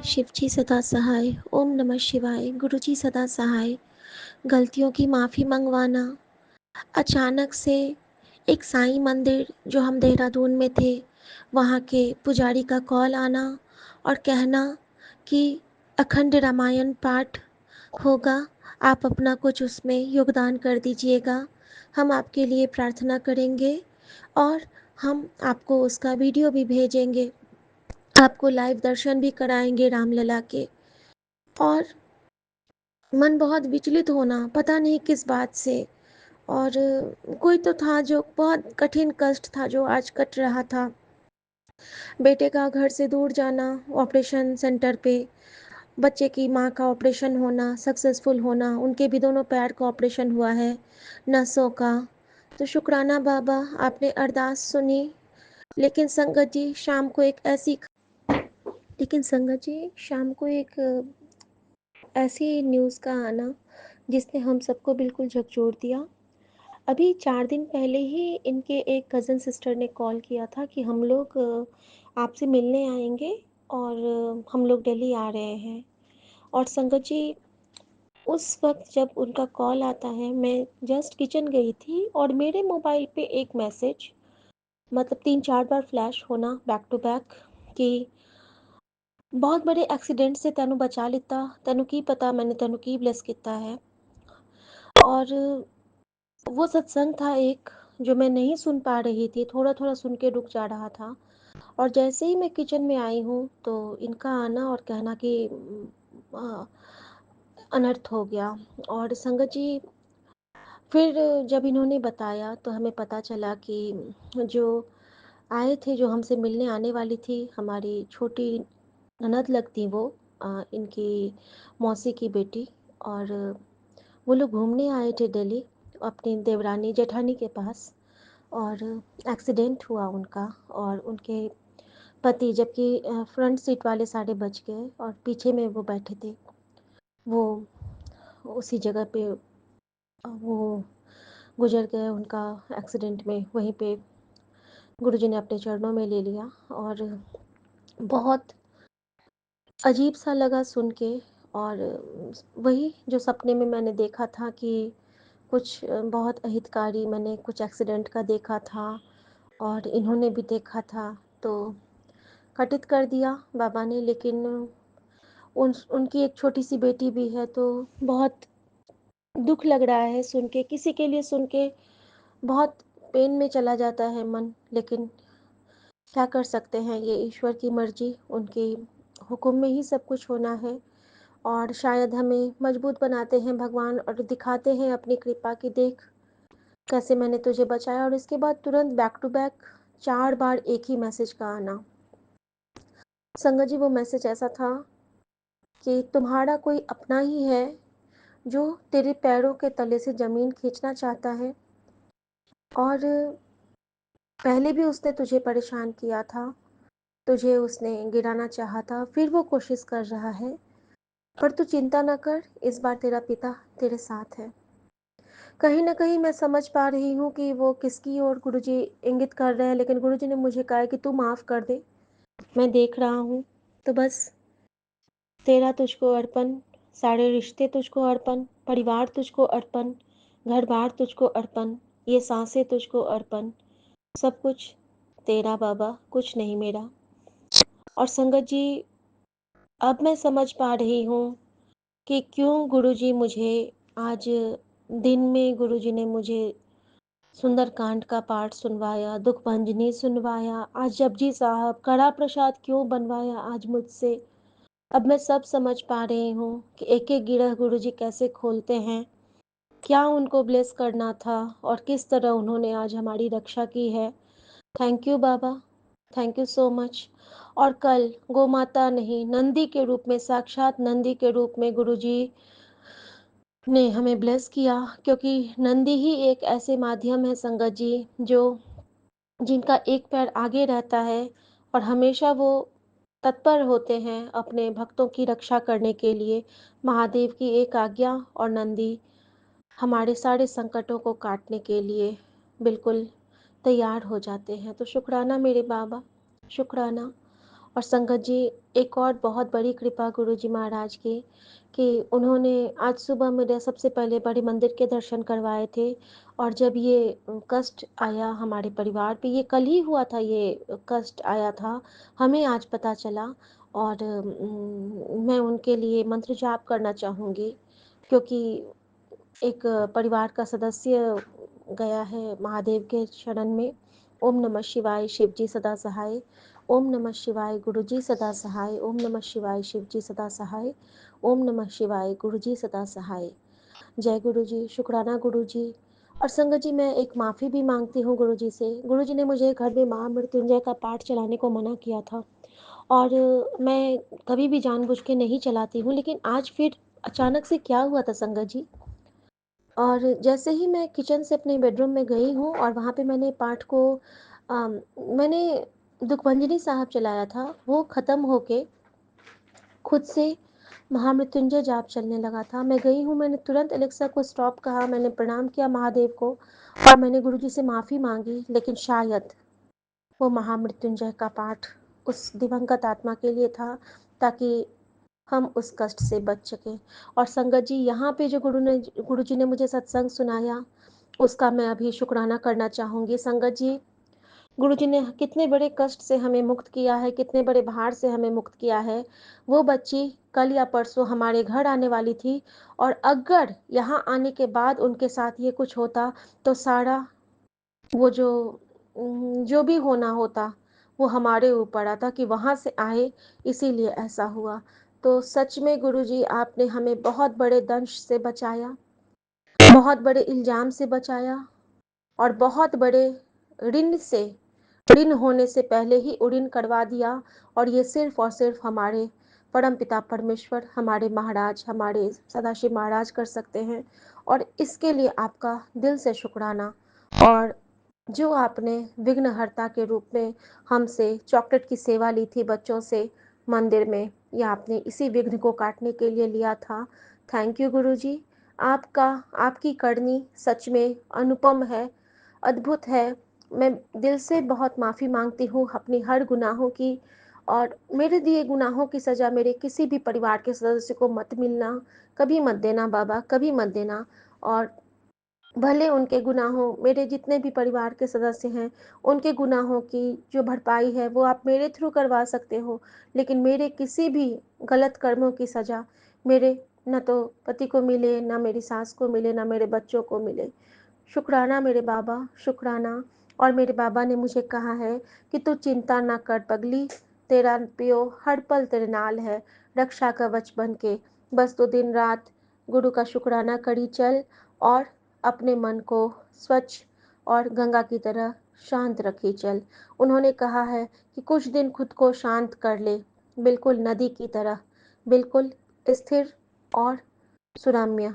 शिवजी सदा सहाय। ओम नमः शिवाय। गुरुजी सदा सहाय। गलतियों की माफ़ी मंगवाना। अचानक से एक साईं मंदिर जो हम देहरादून में थे, वहाँ के पुजारी का कॉल आना और कहना कि अखंड रामायण पाठ होगा, आप अपना कुछ उसमें योगदान कर दीजिएगा, हम आपके लिए प्रार्थना करेंगे और हम आपको उसका वीडियो भी भेजेंगे, आपको लाइव दर्शन भी कराएंगे रामलला के। और मन बहुत विचलित होना, पता नहीं किस बात से। और कोई तो था जो बहुत कठिन कष्ट था जो आज कट रहा था। बेटे का घर से दूर जाना, ऑपरेशन सेंटर पे बच्चे की माँ का ऑपरेशन होना, सक्सेसफुल होना, उनके भी दोनों पैर का ऑपरेशन हुआ है, नसों का। तो शुक्राना बाबा, आपने अरदास सुनी। लेकिन संगत जी शाम को एक ऐसी न्यूज़ का आना जिसने हम सबको बिल्कुल झकझोर दिया। अभी 4 दिन पहले ही इनके एक कज़न सिस्टर ने कॉल किया था कि हम लोग आपसे मिलने आएँगे और हम लोग दिल्ली आ रहे हैं। और संगत जी, उस वक़्त जब उनका कॉल आता है, मैं जस्ट किचन गई थी और मेरे मोबाइल पे एक मैसेज, मतलब 3-4 बार फ्लैश होना बैक टू बैक कि बहुत बड़े एक्सीडेंट से तैनू बचा लिता, तैनू की पता मैंने तैनू की ब्लेस किता है। और वो सत्संग था एक जो मैं नहीं सुन पा रही थी, थोड़ा-थोड़ा सुन के रुक जा रहा था। और जैसे ही मैं किचन में आई हूँ तो इनका आना और कहना कि अ, अनर्थ हो गया। और संगत जी, फिर जब इन्होंने बताया तो हमें पता चला कि जो आए थे, जो हमसे मिलने आने वाली थी, हमारी छोटी ननद लगती वो, इनकी मौसी की बेटी। और वो लोग घूमने आए थे दिल्ली अपनी देवरानी जेठानी के पास। और एक्सीडेंट हुआ उनका। और उनके पति, जबकि फ्रंट सीट वाले सारे बच गए और पीछे में वो बैठे थे, वो उसी जगह पे वो गुजर गए उनका एक्सीडेंट में। वहीं पे गुरुजी ने अपने चरणों में ले लिया। और बहुत अजीब सा लगा सुन के। और वही जो सपने में मैंने देखा था कि कुछ बहुत अहितकारी, मैंने कुछ एक्सीडेंट का देखा था और इन्होंने भी देखा था, तो घटित कर दिया बाबा ने। लेकिन उनकी एक छोटी सी बेटी भी है, तो बहुत दुख लग रहा है सुन के, किसी के लिए सुन के बहुत पेन में चला जाता है मन। लेकिन क्या कर सकते हैं, ये ईश्वर की मर्जी, उनके हुक्म में ही सब कुछ होना है। और शायद हमें मजबूत बनाते हैं भगवान और दिखाते हैं अपनी कृपा की, देख कैसे मैंने तुझे बचाया। और इसके बाद तुरंत बैक टू बैक 4 बार एक ही मैसेज का आना। संगत जी, वो मैसेज ऐसा था कि तुम्हारा कोई अपना ही है जो तेरे पैरों के तले से ज़मीन खींचना चाहता है। और पहले भी उसने तुझे परेशान किया था, तुझे उसने गिराना चाहा था, फिर वो कोशिश कर रहा है। पर तू चिंता न कर, इस बार तेरा पिता तेरे साथ है। कहीं न कहीं मैं समझ पा रही हूँ कि वो किसकी ओर गुरुजी इंगित कर रहे हैं, लेकिन गुरुजी ने मुझे कहा है कि तू माफ़ कर दे, मैं देख रहा हूँ। तो बस तेरा तुझको अर्पण, सारे रिश्ते तुझको अर्पण, परिवार तुझको अर्पण, घर-बार तुझको अर्पण, ये साँसें तुझको अर्पण, सब कुछ तेरा बाबा, कुछ नहीं मेरा। और संगत जी, अब मैं समझ पा रही हूँ कि क्यों गुरुजी मुझे आज दिन में गुरुजी ने मुझे सुंदरकांड का पाठ सुनवाया, दुख-भंजनी सुनवाया, आज जपजी साहब, कड़ा प्रसाद क्यों बनवाया आज मुझसे। अब मैं सब समझ पा रही हूँ कि एक-एक गिरह गुरुजी कैसे खोलते हैं, क्या उनको ब्लेस करना था और किस तरह उन्होंने आज हमारी रक्षा की है। Thank you Baba, thank you so much. और कल गोमाता नहीं, नंदी के रूप में, साक्षात नंदी के रूप में गुरुजी ने हमें ब्लेस किया, क्योंकि नंदी ही एक ऐसे माध्यम है संगत जी, जो जिनका एक पैर आगे रहता है और हमेशा वो तत्पर होते हैं अपने भक्तों की रक्षा करने के लिए। महादेव की एक आज्ञा और नंदी हमारे सारे संकटों को काटने के लिए बिल्कुल तैयार हो जाते हैं। तो शुक्राना मेरे बाबा, शुक्राना। और संगत जी, एक और बहुत बड़ी कृपा गुरुजी महाराज की कि उन्होंने आज सुबह मेरे सबसे पहले बड़े मंदिर के दर्शन करवाए थे। और जब ये कष्ट आया हमारे परिवार पे, ये कल ही हुआ था, ये कष्ट आया था, हमें आज पता चला। और मैं उनके लिए मंत्र जाप करना चाहूँगी, क्योंकि एक परिवार का सदस्य गया है महादेव के शरण में। ओम नमः शिवाय, शिव जी सदा सहाय। ओम नमः शिवाय, गुरु जी सदा सहाय। ओम नमः शिवाय, शिव जी सदा सहाय। ओम नमः शिवाय, गुरु जी सदा सहाय। जय गुरु जी, शुक्राना गुरु जी। और संगत जी, मैं एक माफ़ी भी मांगती हूँ गुरु जी से। गुरु जी ने मुझे घर में महामृत्युंजय का पाठ चलाने को मना किया था, और मैं कभी भी जानबूझ के नहीं चलाती हूँ, लेकिन आज फिर अचानक से क्या हुआ था संगत जी। और जैसे ही मैं किचन से अपने बेडरूम में गई हूँ और वहाँ पे मैंने पाठ को मैंने दुखभंजनी साहब चलाया था, वो ख़त्म होके खुद से महामृत्युंजय जाप चलने लगा था। मैं गई हूँ, मैंने तुरंत एलेक्सा को स्टॉप कहा, मैंने प्रणाम किया महादेव को, और मैंने गुरुजी से माफ़ी मांगी। लेकिन शायद वो महामृत्युंजय का पाठ उस दिवंगत आत्मा के लिए था, ताकि हम उस कष्ट से बच सकें। और संगत जी, यहाँ पे जो गुरु जी ने मुझे सत्संग सुनाया, उसका मैं अभी शुक्राना करना चाहूँगी। संगत जी, गुरु जी ने कितने बड़े कष्ट से हमें मुक्त किया है, कितने बड़े भार से हमें मुक्त किया है। वो बच्ची कल या परसों हमारे घर आने वाली थी, और अगर यहाँ आने के बाद उनके साथ ये कुछ होता, तो सारा वो जो भी होना होता, वो हमारे ऊपर आता कि वहाँ से आए, इसीलिए ऐसा हुआ। तो सच में गुरुजी, आपने हमें बहुत बड़े दंश से बचाया, बहुत बड़े इल्ज़ाम से बचाया, और बहुत बड़े ऋण से, ऋण होने से पहले ही उऋण करवा दिया। और ये सिर्फ़ और सिर्फ़ हमारे परमपिता परमेश्वर, हमारे महाराज, हमारे सदाशिव महाराज कर सकते हैं। और इसके लिए आपका दिल से शुक्राना। और जो आपने विघ्नहर्ता के रूप में हमसे चॉकलेट की सेवा ली थी बच्चों से मंदिर में, या आपने इसी विघ्न को काटने के लिए लिया था। थैंक यू गुरुजी। आपका आपकी करनी सच में अनुपम है, अद्भुत है। मैं दिल से बहुत माफ़ी मांगती हूँ अपनी हर गुनाहों की, और मेरे दिए गुनाहों की सज़ा मेरे किसी भी परिवार के सदस्य को मत मिलना, कभी मत देना बाबा, कभी मत देना। और भले उनके गुनाहों, मेरे जितने भी परिवार के सदस्य हैं, उनके गुनाहों की जो भरपाई है वो आप मेरे थ्रू करवा सकते हो, लेकिन मेरे किसी भी गलत कर्मों की सज़ा मेरे न तो पति को मिले, ना मेरी सास को मिले, ना मेरे बच्चों को मिले। शुक्राना मेरे बाबा, शुक्राना। और मेरे बाबा ने मुझे कहा है कि तू चिंता ना कर पगली, तेरा पियो हर पल तेरे नाल है, रक्षा कवच बन के। बस तू दिन रात गुरु का शुक्राना करी चल, और अपने मन को स्वच्छ और गंगा की तरह शांत रखी चल। उन्होंने कहा है कि कुछ दिन खुद को शांत कर ले, बिल्कुल नदी की तरह, बिल्कुल स्थिर और सुरम्य,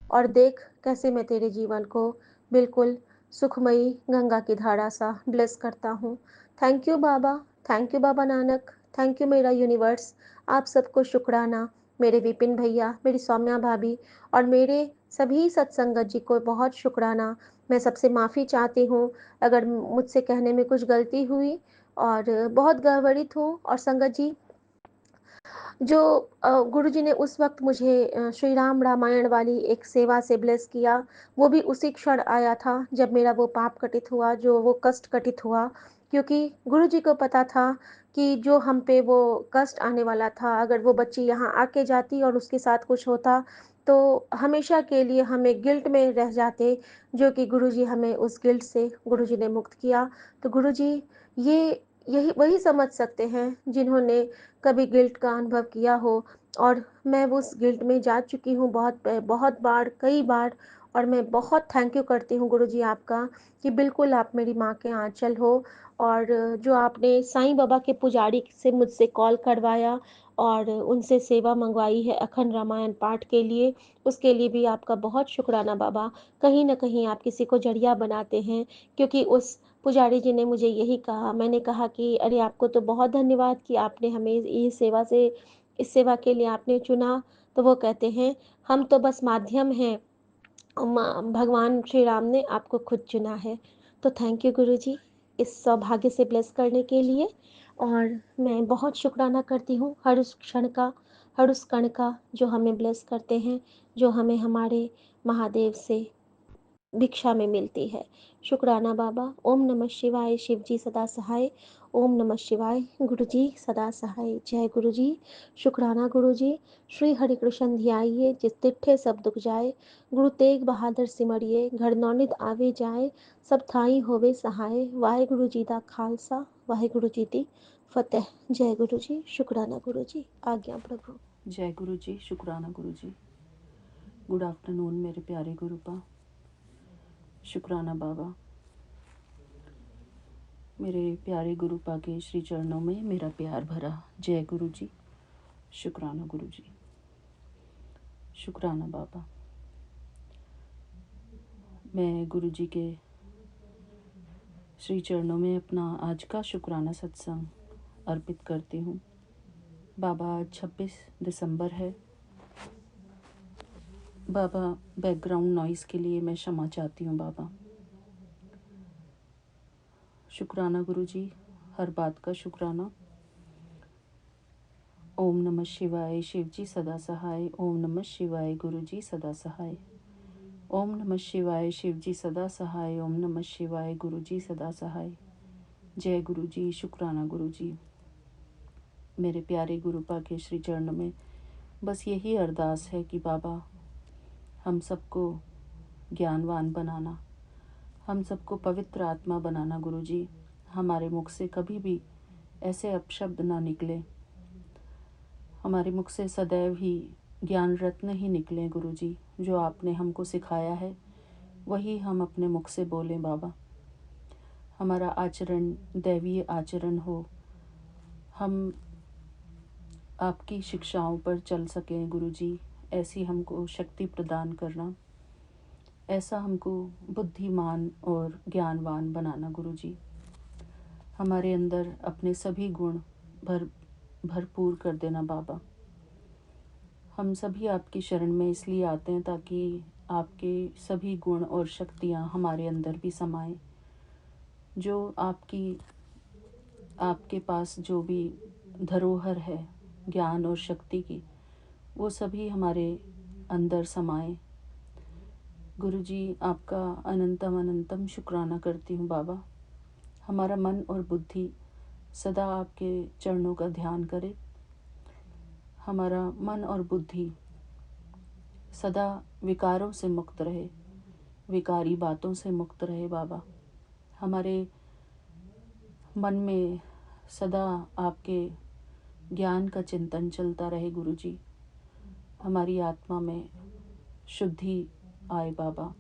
और देख कैसे मैं तेरे जीवन को बिल्कुल सुखमयी गंगा की धारा सा ब्लेस करता हूँ। Thank you Baba, thank you Baba Nanak, thank you मेरा यूनिवर्स। आप सबको शुक्राना, मेरे विपिन भैया, मेरी सौम्या भाभी, और मेरे सभी सत्संगत जी को बहुत शुक्राना। मैं सबसे माफ़ी चाहती हूँ अगर मुझसे कहने में कुछ गलती हुई, और बहुत गड़बड़ित हूँ। और संगत जी, जो गुरुजी ने उस वक़्त मुझे श्री राम रामायण वाली एक सेवा से ब्लेस किया, वो भी उसी क्षण आया था जब मेरा वो पाप कटित हुआ, जो वो कष्ट कटित हुआ। क्योंकि गुरुजी को पता था कि जो हम पे वो कष्ट आने वाला था, अगर वो बच्ची यहाँ आके जाती और उसके साथ कुछ होता, तो हमेशा के लिए हमें गिल्ट में रह जाते, जो कि गुरुजी हमें उस गिल्ट से गुरुजी ने मुक्त किया। तो गुरुजी, ये यही वही समझ सकते हैं जिन्होंने कभी गिल्ट का अनुभव किया हो, और मैं उस गिल्ट में जा चुकी हूँ बहुत बार, कई बार। और मैं बहुत थैंक यू करती हूँ गुरुजी आपका, कि बिल्कुल आप मेरी माँ के आँचल हो। और जो आपने साईं बाबा के पुजारी से मुझसे कॉल करवाया और उनसे सेवा मंगवाई है अखंड रामायण पाठ के लिए, उसके लिए भी आपका बहुत शुक्राना बाबा। कहीं न कहीं आप किसी को जरिया बनाते हैं, क्योंकि उस पुजारी जी ने मुझे यही कहा। मैंने कहा कि अरे, आपको तो बहुत धन्यवाद कि आपने हमें इस सेवा के लिए आपने चुना। तो वो कहते हैं, हम तो बस माध्यम हैं, भगवान श्री राम ने आपको खुद चुना है। तो थैंक यू गुरुजी। इस सौभाग्य से ब्लेस करने के लिए। और मैं बहुत शुक्राना करती हूँ हर उस क्षण का, हर उस कण का जो हमें ब्लेस करते हैं, जो हमें हमारे महादेव से भिक्षा में मिलती है। शुक्राना बाबा। ओम नमः शिवाय। शिव जी सदा सहाय। ओम नमः शिवाय। गुरु जी सदा सहाय। जय गुरु जी। शुक्राना गुरु जी। श्री हरि कृष्ण ध्याइए जिस तिठे सब दुख जाए। गुरु तेग बहादुर सिमरिए घर नौनिध आवे जाए। सब थाई होवे सहाय। वाहे गुरु जी दा खालसा वाहे गुरु जी दी फतेह। जय गुरु जी। शुक्राना गुरु जी। आज्ञा प्रभु। जय गुरु जी। शुक्राना गुरु जी। गुड आफ्टरनून मेरे प्यारे गुरुपा। शुक्राना बाबा। मेरे प्यारे गुरुपा के श्री चरणों में मेरा प्यार भरा जय गुरु जी। शुक्राना गुरु जी। शुक्राना बाबा। मैं गुरु जी के श्री चरणों में अपना आज का शुक्राना सत्संग अर्पित करती हूँ। बाबा आज 26 दिसंबर है। बाबा बैकग्राउंड नॉइज़ के लिए मैं क्षमा चाहती हूँ बाबा। शुक्राना गुरु जी। हर बात का शुक्राना। ओम नमः शिवाय। शिव जी सदा सहाय। ओम नमः शिवाय। गुरु जी सदा सहाय। ओम नमः शिवाय। शिव जी सदा सहाय। ओम नमः शिवाय। गुरु जी सदा सहाय। जय गुरु जी। शुक्राना गुरु जी। मेरे प्यारे गुरुपा के श्री चरण में बस यही अरदास है कि बाबा हम सबको ज्ञानवान बनाना, हम सबको पवित्र आत्मा बनाना गुरु जी। हमारे मुख से कभी भी ऐसे अपशब्द ना निकले, हमारे मुख से सदैव ही ज्ञान रत्न ही निकले गुरु जी। जो आपने हमको सिखाया है वही हम अपने मुख से बोलें बाबा। हमारा आचरण दैवीय आचरण हो, हम आपकी शिक्षाओं पर चल सकें गुरु जी। ऐसी हमको शक्ति प्रदान करना, ऐसा हमको बुद्धिमान और ज्ञानवान बनाना गुरु जी। हमारे अंदर अपने सभी गुण भरपूर कर देना बाबा। हम सभी आपकी शरण में इसलिए आते हैं ताकि आपके सभी गुण और शक्तियाँ हमारे अंदर भी समाएं। जो आपके पास जो भी धरोहर है ज्ञान और शक्ति की, वो सभी हमारे अंदर समाएं गुरु जी। आपका अनंतम अनंतम शुक्राना करती हूँ बाबा। हमारा मन और बुद्धि सदा आपके चरणों का ध्यान करे। हमारा मन और बुद्धि सदा विकारों से मुक्त रहे, विकारी बातों से मुक्त रहे बाबा। हमारे मन में सदा आपके ज्ञान का चिंतन चलता रहे गुरु जी। हमारी आत्मा में शुद्धि आए बाबा,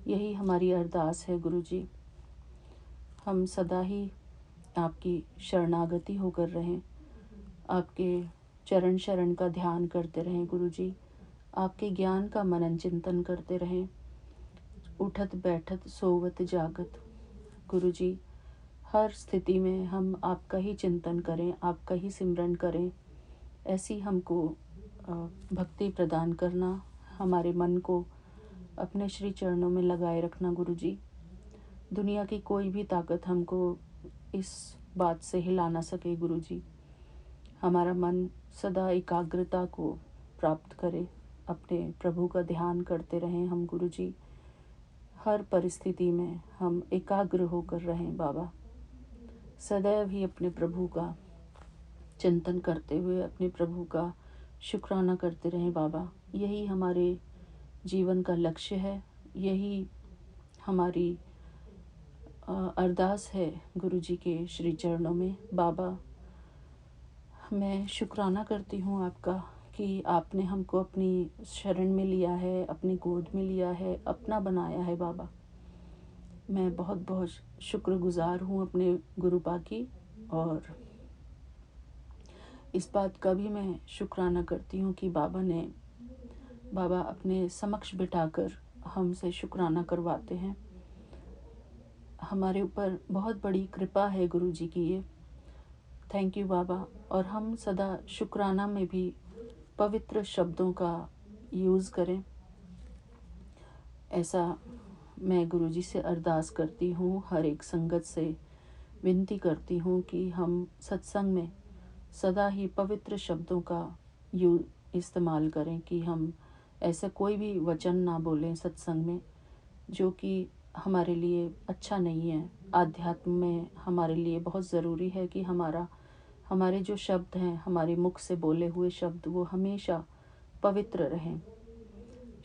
यही हमारी अरदास है गुरु जी। हम सदा ही आपकी शरणागति होकर रहें, आपके चरण शरण का ध्यान करते रहें गुरु जी। आपके ज्ञान का मनन चिंतन करते रहें, उठत बैठत सोवत जागत गुरु जी। हर स्थिति में हम आपका ही चिंतन करें, आपका ही सिमरन करें। ऐसी हमको भक्ति प्रदान करना, हमारे मन को अपने श्री चरणों में लगाए रखना गुरु जी। दुनिया की कोई भी ताकत हमको इस बात से हिला ना सके गुरु जी। हमारा मन सदा एकाग्रता को प्राप्त करे, अपने प्रभु का ध्यान करते रहें हम गुरु जी। हर परिस्थिति में हम एकाग्र होकर रहें बाबा। सदैव ही अपने प्रभु का चिंतन करते हुए अपने प्रभु का शुक्राना करते रहें बाबा। यही हमारे जीवन का लक्ष्य है, यही हमारी अरदास है गुरु जी के श्री चरणों में बाबा। मैं शुक्राना करती हूँ आपका कि आपने हमको अपनी शरण में लिया है, अपनी गोद में लिया है, अपना बनाया है बाबा। मैं बहुत बहुत शुक्रगुजार हूँ अपने गुरुपा की, और इस बात का भी मैं शुक्राना करती हूँ कि बाबा अपने समक्ष बिठाकर हमसे शुक्राना करवाते हैं। हमारे ऊपर बहुत बड़ी कृपा है गुरु जी की ये। थैंक यू बाबा। और हम सदा शुक्राना में भी पवित्र शब्दों का यूज़ करें, ऐसा मैं गुरुजी से अरदास करती हूँ, हर एक संगत से विनती करती हूँ कि हम सत्संग में सदा ही पवित्र शब्दों का इस्तेमाल करें, कि हम ऐसा कोई भी वचन ना बोलें सत्संग में जो कि हमारे लिए अच्छा नहीं है। आध्यात्म में हमारे लिए बहुत ज़रूरी है कि हमारे जो शब्द हैं, हमारे मुख से बोले हुए शब्द, वो हमेशा पवित्र रहें।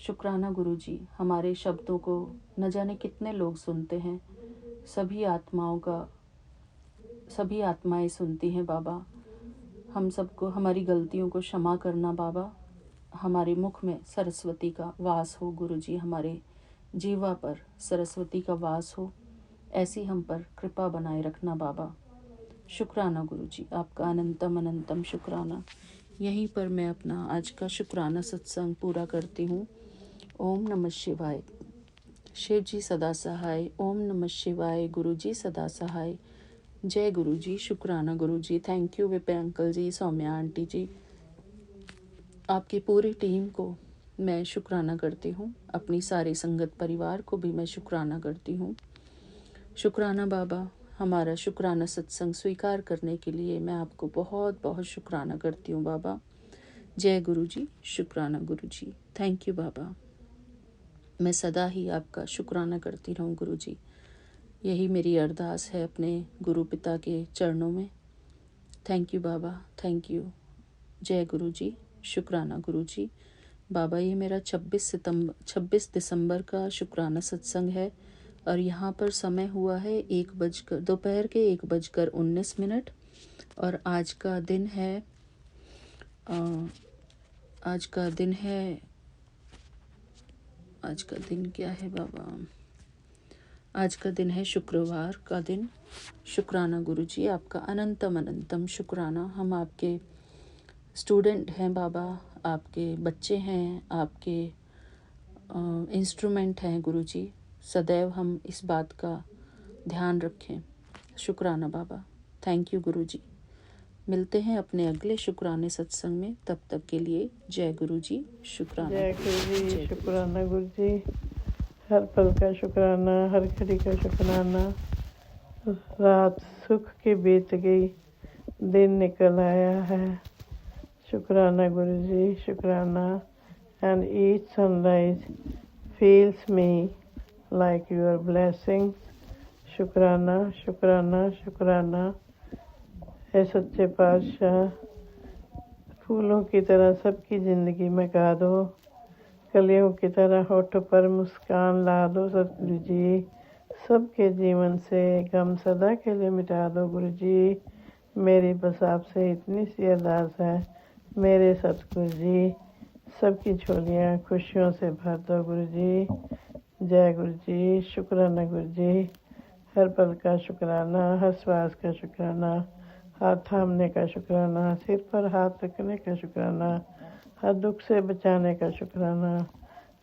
शुक्राना गुरुजी, हमारे शब्दों को न जाने कितने लोग सुनते हैं। सभी आत्माएं सुनती हैं बाबा। हम सबको हमारी गलतियों को क्षमा करना बाबा। हमारे मुख में सरस्वती का वास हो गुरुजी, हमारे जीवा पर सरस्वती का वास हो, ऐसी हम पर कृपा बनाए रखना बाबा। शुक्राना गुरुजी, आपका अनंतम अनंतम शुक्राना। यहीं पर मैं अपना आज का शुक्राना सत्संग पूरा करती हूँ। ओम नमः शिवाय। शिव जी सदा सहाय। ओम नमः शिवाय। गुरु जी सदा सहाय। जय गुरु जी। शुक्राना गुरु जी। Thank you Vipin uncle ji, Saumya aunty ji, आपकी पूरी टीम को मैं शुक्राना करती हूँ। अपनी सारी संगत परिवार को भी मैं शुक्राना करती हूँ। शुक्राना बाबा, हमारा शुक्राना सत्संग स्वीकार करने के लिए मैं आपको बहुत बहुत शुक्राना करती हूँ बाबा। जय गुरु जी। शुक्राना गुरु जी। थैंक यू बाबा। मैं सदा ही आपका शुक्राना करती रहूँ गुरु जी। यही मेरी अरदास है अपने गुरु पिता के चरणों में। Thank you Baba, thank you. जय गुरु जी। शुक्राना गुरु जी। बाबा, ये मेरा 26 दिसंबर का शुक्राना सत्संग है और यहाँ पर समय हुआ है दोपहर के 1:19 और आज का दिन क्या है बाबा? आज का दिन है शुक्रवार का दिन। शुक्राना गुरु जी, आपका अनंतम अनंतम शुक्राना। हम आपके स्टूडेंट हैं बाबा, आपके बच्चे हैं, आपके इंस्ट्रूमेंट हैं गुरु जी। सदैव हम इस बात का ध्यान रखें। शुक्राना बाबा। थैंक यू गुरु जी। मिलते हैं अपने अगले शुक्राने सत्संग में, तब तक के लिए जय गुरु जी। शुक्राना जय गुरु जी। जय गुरु जी। शुक्राना गुरु जी। हर पल का शुक्राना, हर घड़ी का शुक्राना। रात सुख की बीत गई, दिन निकल आया है। शुक्राना गुरु जी, शुक्राना। And each sunrise feels me like your blessings. शुक्राना, शुक्राना, शुक्राना। है सच्चे पातशाह, फूलों की तरह सबकी ज़िंदगी में गा दो, कलियों की तरह होठों पर मुस्कान ला दो सतगुरु जी। सबके जीवन से गम सदा के लिए मिटा दो गुरु जी। मेरी बस आपसे इतनी सी अरदास है मेरे सतगुरु जी। सबकी झोलियाँ खुशियों से भर दो गुरु जी। जय गुरु जी। शुक्राना गुरु जी। हर पल का शुक्राना, हर श्वास का शुक्राना, हाथ थामने का शुक्राना, सिर पर हाथ रखने का शुक्राना, हर दुख से बचाने का शुक्राना,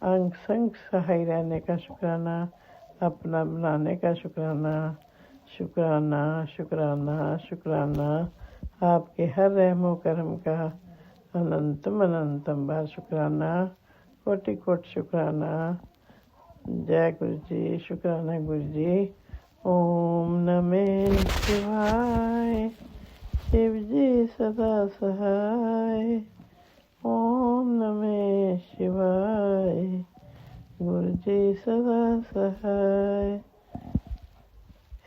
अंग संग सहाय रहने का शुक्राना, अपना बनाने का शुक्राना। शुक्राना, शुक्राना, शुक्राना। आपके हर रहमो करम का अनंतम अनंतम बार शुक्राना, कोटि कोटि शुक्राना। जय गुरु जी। शुक्राना गुरु जी। ओम नमः शिवाय। शिव जी सदा सहाय। ओम नमः शिवाय। गुरु जी सदा सहाय।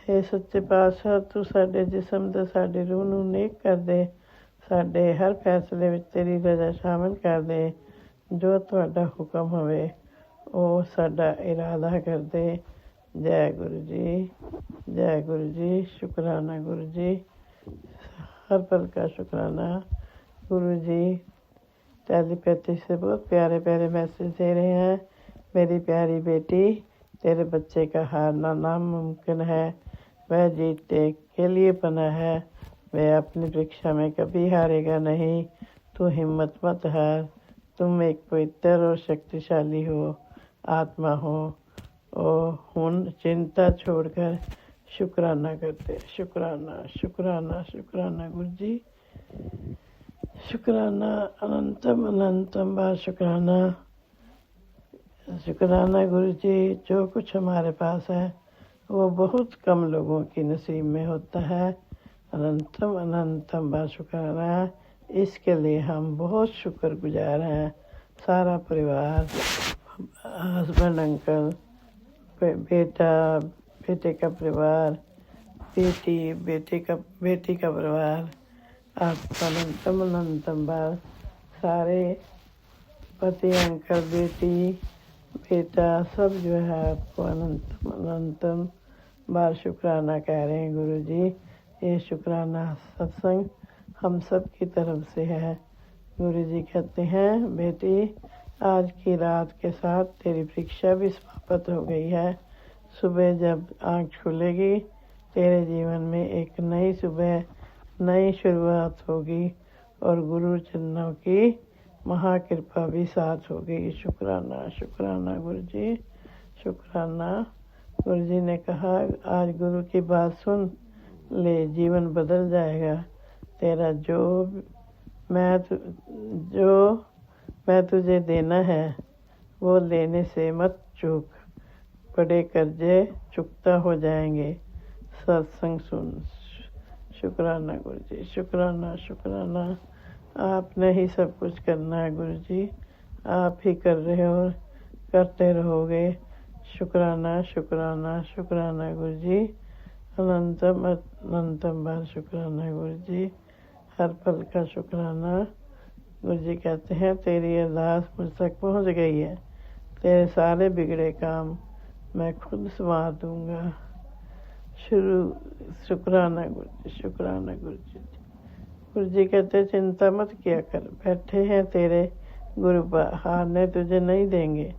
हे सच्चे पातशाह, तू साडे जिस्म ते साडी रूह नूं नेक कर दे। साडे हर फैसले विच तेरी रजा शामिल कर दे। जो तुहाडा हुक्म होवे ਉਹ ਸਾਡਾ ਇਰਾਦਾ ਕਰਦੇ। ਜੈ ਗੁਰੂ ਜੀ। जय गुरु जी। शुक्राना गुरु जी। हर पल का शुक्राना गुरु जी। टेलीपैथी से बहुत प्यारे प्यारे मैसेज दे रहे हैं। मेरी प्यारी बेटी, तेरे बच्चे का हारना नामुमकिन है। वह जीतने के लिए बना है। वह अपनी परीक्षा में कभी हारेगा नहीं। तू हिम्मत मत हार। तुम एक पवित्र और शक्तिशाली हो, आत्मा हो। हुन चिंता छोड़कर शुक्राना करते। शुक्राना, शुक्राना, शुक्राना गुरु जी। शुक्राना, अनंतम अनंतम बार शुक्राना। शुक्राना गुरु जी, जो कुछ हमारे पास है वो बहुत कम लोगों की नसीब में होता है। अनंतम अनंतम बार शुक्राना। इसके लिए हम बहुत शुक्रगुजार हैं, सारा परिवार, हस्बैंड, अंकल, बेटा, बेटे का परिवार, बेटी का परिवार। आपका अनंतम अनंतम बार सारे पति, अंकल, बेटी, बेटा सब जो है आपको अनंतम अनंतम बार शुक्राना कह रहे हैं गुरु जी। ये शुक्राना सत्संग हम सब की तरफ से है। गुरु जी कहते हैं, बेटी आज की रात के साथ तेरी परीक्षा भी समाप्त हो गई है। सुबह जब आँख खुलेगी तेरे जीवन में एक नई सुबह, नई शुरुआत होगी और गुरु चरणों की महाकृपा भी साथ होगी। शुक्राना शुक्राना गुरु जी, शुक्राना। गुरु जी ने कहा, आज गुरु की बात सुन ले, जीवन बदल जाएगा तेरा। जो मैं तुझे देना है वो लेने से मत चूक, बड़े कर्जे चुकता हो जाएंगे। सत्संग सुन। शुक्राना गुरु जी, शुक्राना शुक्राना। आपने ही सब कुछ करना है गुरु जी, आप ही कर रहे हो, करते रहोगे। शुक्राना शुक्राना शुक्राना गुरु जी। अनंतम अनंतम बार शुक्राना गुरु जी, हर पल का शुक्राना। गुरु जी कहते हैं, तेरी अरदास मुझ तक पहुँच गई है, तेरे सारे बिगड़े काम मैं खुद संवार दूंगा। शुक्राना गुरु जी, शुक्राना गुरु जी। गुरु जी कहते, चिंता मत किया कर, बैठे हैं तेरे गुरु, हारने तुझे नहीं देंगे,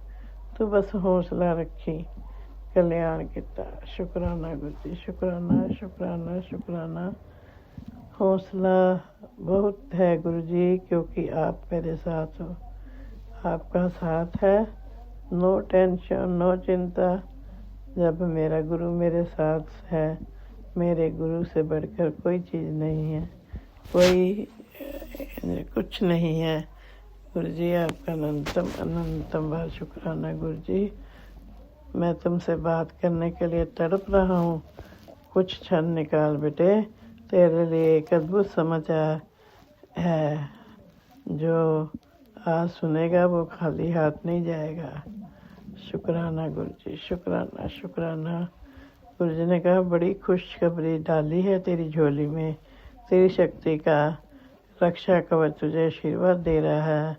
तू बस हौसला रखी, कल्याण किता। शुक्राना गुरु जी, शुक्राना शुक्राना शुक्राना। हौसला बहुत है गुरु जी, क्योंकि आप मेरे साथ हो, आपका साथ है। नो टेंशन, नो चिंता। जब मेरा गुरु मेरे साथ है, मेरे गुरु से बढ़कर कोई चीज़ नहीं है, कोई कुछ नहीं है। गुरु जी आपका अनंतम अनंतम बार शुक्राना गुरु जी। मैं तुमसे बात करने के लिए तड़प रहा हूँ, कुछ क्षण निकाल बेटे, तेरे लिए एक अद्भुत समाचार है। जो आज सुनेगा वो खाली हाथ नहीं जाएगा। शुक्राना गुरु जी, शुक्राना शुक्राना। गुरु जी ने कहा, बड़ी खुशखबरी डाली है तेरी झोली में, तेरी शक्ति का रक्षा कवच तुझे आशीर्वाद दे रहा है,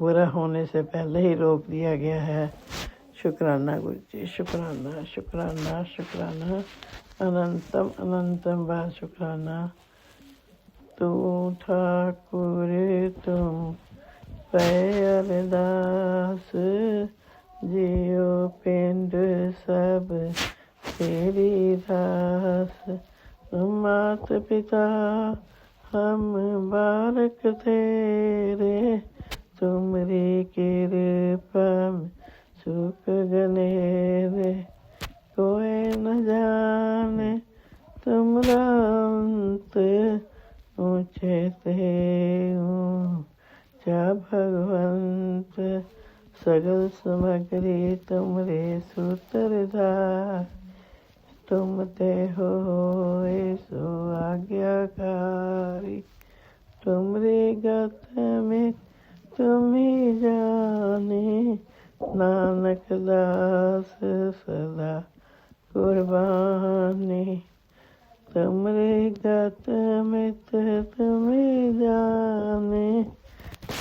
बुरा होने से पहले ही रोक दिया गया है। शुक्राना गुरु जी, शुक्राना शुक्राना शुक्राना। अनंतम अनंतम बार शुक्राना। तू ठाकुर तुम पे अरदास, जियो पिंड सब तेरी दास। मात पिता हम बालक तेरे, तुमरी कृपा में सुख गनेरे। कोई न जाने तुमरा अंत, ऊँचे ते ऊँचा भगवंत। सगल समग्री तुमरे सूत्रधार, तुम ते होए सो आज्ञाकारी। तुमरे गत में तुम ही जाने, नानक दास सदा कुर्बानी। तुमरे गत में तुम ही जाने,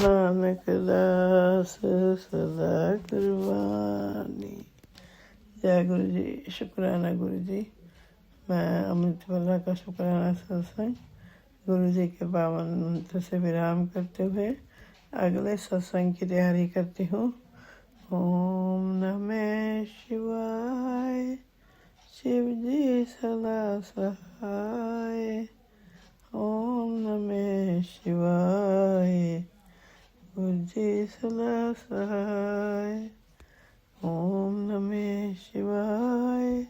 नानक दास सदा कुर्बानी। जय गुरु जी, शुक्राना गुरु जी। मैं अमृतवाला का शुक्राना सत्संग गुरु जी के पावन मंत्र से विराम करते हुए अगले सत्संग की तैयारी करती हूँ। ओम नमः शिवाय, शिव जी सदा सहाय। ओम नमः शिवाय, गुरु जी सदा सहाय। ओम नमः शिवाय,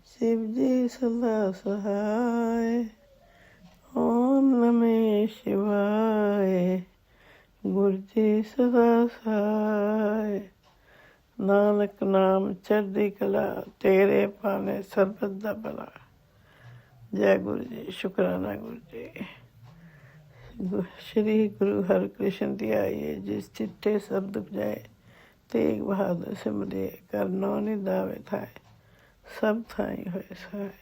शिव जी सदा सहाय। ओम नमः शिवाय, गुरु जी सदा सहाय। नानक नाम चढ़दी कला, तेरे पाने सरबत दा भला। जय गुरु जी। शुक्राना गुरु जी। श्री गुरु हरकृष्ण ध्याये, जिस चिट्ठे सब दुख जाए, तेग बहादुर सिमरिए, कर नौ निधावे थाए, सब थाई होए सहाय,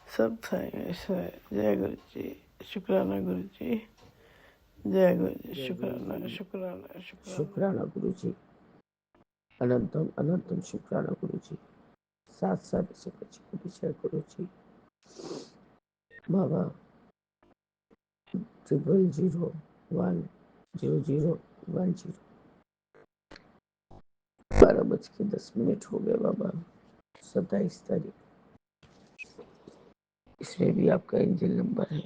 सब थाई होए सहाय। जय गुरु जी। शुक्राना गुरु जी। जय गुरु जी। शुक्राना शुक्राना शुक्राना। शुक्राना गुरु जी। अनंतम अनंतम शुक्राना गुरु जी। सात सात से जय गुरु जी। बाबा 00010010 12:10 हो गए बाबा। 27 तारीख। इसमें भी आपका इंजन नंबर है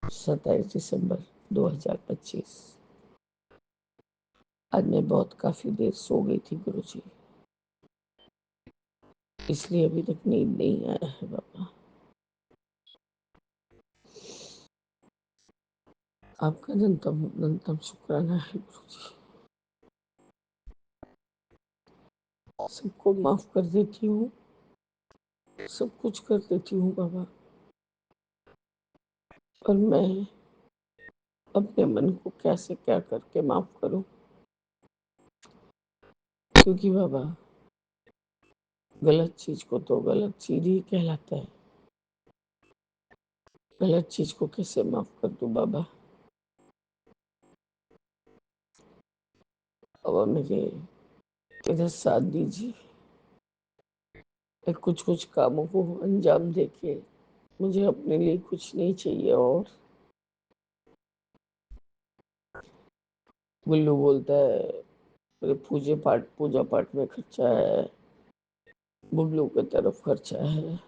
27 दिसंबर 2025। आज मैं बहुत काफी देर सो गई थी गुरु जी, इसलिए अभी तक नींद नहीं आया है बाबा। आपका अनंतम अनंतम शुक्राना है गुरु जी। सबको माफ कर देती हूँ, सब कुछ कर देती हूँ बाबा, पर मैं अपने मन को कैसे क्या करके माफ करूं, क्योंकि बाबा गलत चीज को तो गलत चीज ही कहलाता है। गलत चीज को कैसे माफ कर दूं बाबा। बाबा मेरे इधर साथ दीजिए। मैं कुछ कुछ कामों को अंजाम देके, मुझे अपने लिए कुछ नहीं चाहिए। और गुल्लू बोलता है मेरे पूजा पाठ में खर्चा है, बुबलू की तरफ खर्चा है।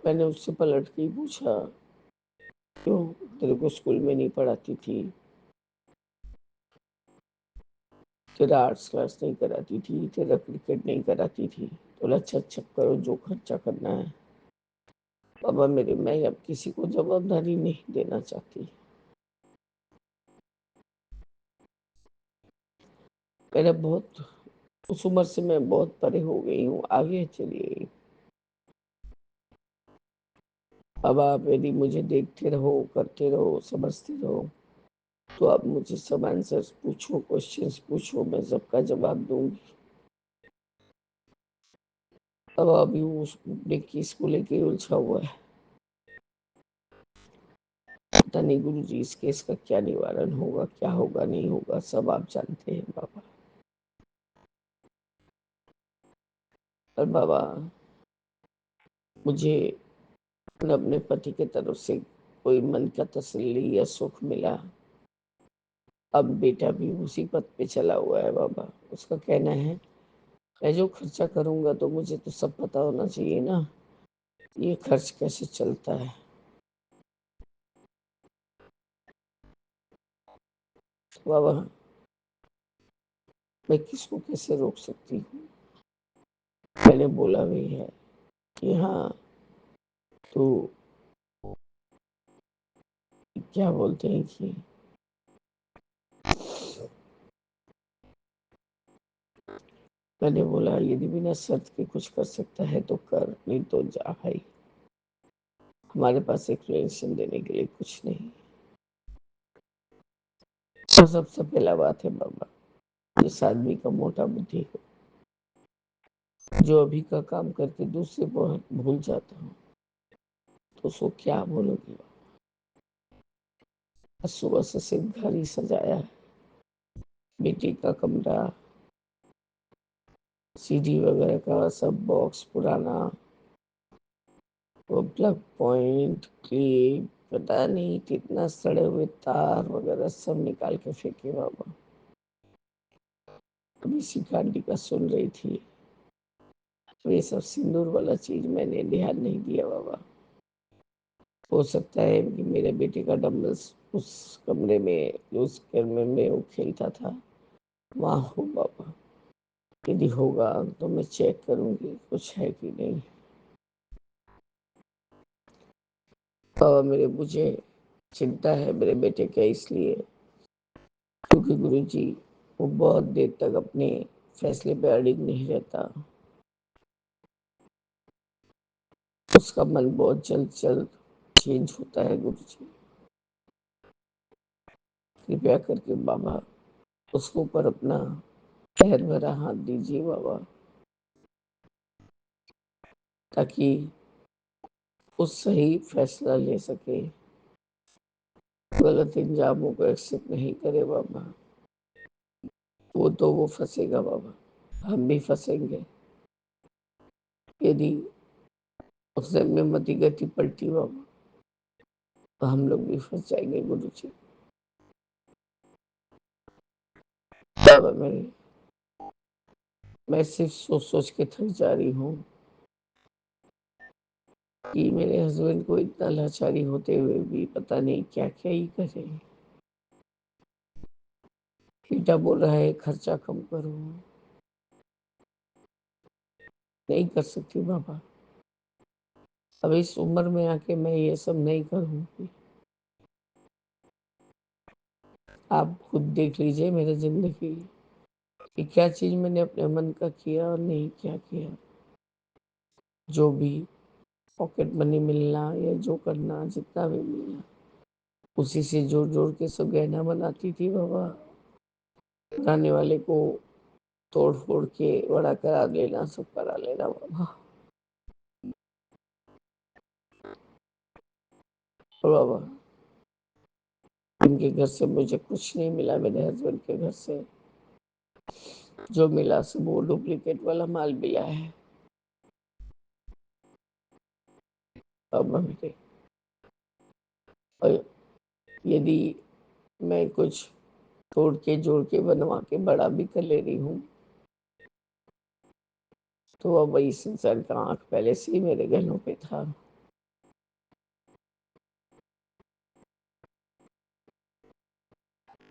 मैंने उससे पलट के ही पूछा, क्यों तेरे को स्कूल में नहीं पढ़ाती थी, तेरा आर्ट्स क्लास नहीं कराती थी, तेरा क्रिकेट नहीं कराती थी, तो अच्छा अच्छा करो जो खर्चा करना है। बाबा मेरे, मैं अब किसी को जवाबदारी नहीं देना चाहती। मेरा बहुत, उस उम्र से मैं बहुत परे हो गई हूँ, आगे चली गई। अब आप यदि मुझे देखते रहो, करते रहो, समझते रहो, तो आप मुझे सब आंसर्स पूछो, क्वेश्चंस पूछो, मैं सबका जवाब दूंगी। अब अभी उस की स्कूल लेके उलझा हुआ है। पता नहीं गुरु जी इस केस का क्या निवारण होगा, क्या होगा नहीं होगा, सब आप जानते हैं बाबा। और बाबा मुझे अपने पति के तरफ से कोई मन का तसल्ली या सुख मिला। अब बेटा भी उसी पथ पे चला हुआ है बाबा। उसका कहना है मैं जो खर्चा करूंगा तो मुझे तो सब पता होना चाहिए ना, ये खर्च कैसे चलता है। बाबा मैं किसको कैसे रोक सकती हूँ। मैंने बोला भी है कि हाँ तो क्या बोलते हैं कि मैंने बोला यदि बिना शर्त के कुछ कर सकता है तो कर, नहीं तो जा भाई। हमारे पास एक्सप्लेनेशन देने के लिए कुछ नहीं। तो सबसे पहला बात है बाबा, जिस आदमी का मोटा बुद्धि हो, जो अभी का काम करके दूसरे को भूल जाता हूँ, तो उसको क्या बोलोगे। सुबह से सिर्फ घर ही सजाया है, बेटी का कमरा, सीडी वगैरह का सब बॉक्स पुराना, वो प्लग पॉइंट क्लिप, पता नहीं कितना सड़े हुए तार वगैरह सब निकाल के फेंके बाबा। अभी शिकांडी का सुन रही थी, तो ये सब सिंदूर वाला चीज मैंने ध्यान नहीं दिया बाबा। हो सकता है कि मेरे बेटे का डम्बल्स उस कमरे में, उस कमरे में वो खेलता था, वहाँ हो बाबा। यदि होगा तो मैं चेक करूंगी कुछ है कि नहीं। बाबा मेरे, मुझे चिंता है मेरे बेटे का, इसलिए क्योंकि गुरु जी वो बहुत देर तक अपने फैसले पे अड़िग नहीं रहता, उसका मन बहुत जल्द जल्द चेंज होता है। गुरु जी कृपया करके बाबा उसके ऊपर अपना पैर भरा हाथ दीजिए बाबा, ताकि वो सही फैसला ले सके, गलत इंजामों को एक्सेप्ट नहीं करे बाबा। वो फंसेगा बाबा, हम भी फंसेंगे यदि उसने में मति गति पलटी बाबा, तो हम लोग भी फंस जाएंगे गुरु जी। बाबा मैं सिर्फ सोच सोच के थक जा रही हूँ कि मेरे हस्बैंड को इतना लाचारी होते हुए भी पता नहीं क्या क्या ही करे। बेटा बोल रहा है खर्चा कम करो, नहीं कर सकती बाबा, अब इस उम्र में आके मैं ये सब नहीं करूँगी। आप खुद देख लीजिए मेरी जिंदगी कि क्या चीज मैंने अपने मन का किया और नहीं क्या किया। जो भी पॉकेट मनी मिलना या जो करना, जितना भी मिलना, उसी से जोड़ जोड़ के सब गहना बनाती थी बाबा। बनाने वाले को तोड़ फोड़ के बड़ा करा लेना, सब करा लेना बाबा। और बाबा उनके घर से मुझे कुछ नहीं मिला, मेरे हस्बैंड के घर से जो मिला सब वो डुप्लीकेट वाला माल मिला है। अब मेरे और यदि मैं कुछ तोड़ के जोड़ के बनवा के बड़ा भी कर ले रही हूँ, तो अब वही संसार का आंख पहले से ही मेरे गहनों पे था।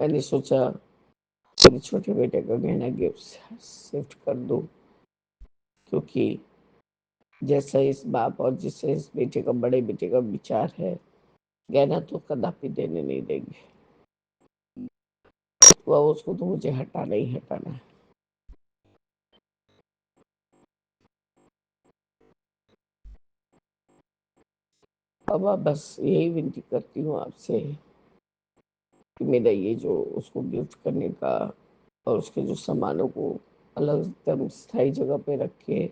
मैंने सोचा मेरे छोटे बेटे का गहना गिफ्ट शिफ्ट कर दूं, क्योंकि जैसा इस बाप और जिससे इस बेटे का, बड़े बेटे का विचार है, गहना तो कदापि देने नहीं देंगे। वह उसको तो मुझे हटाना ही हटाना है। बाबा बस यही विनती करती हूँ आपसे कि मेरा ये जो उसको गिफ्ट करने का और उसके जो सामानों को अलग एकदम स्थायी जगह पे रख के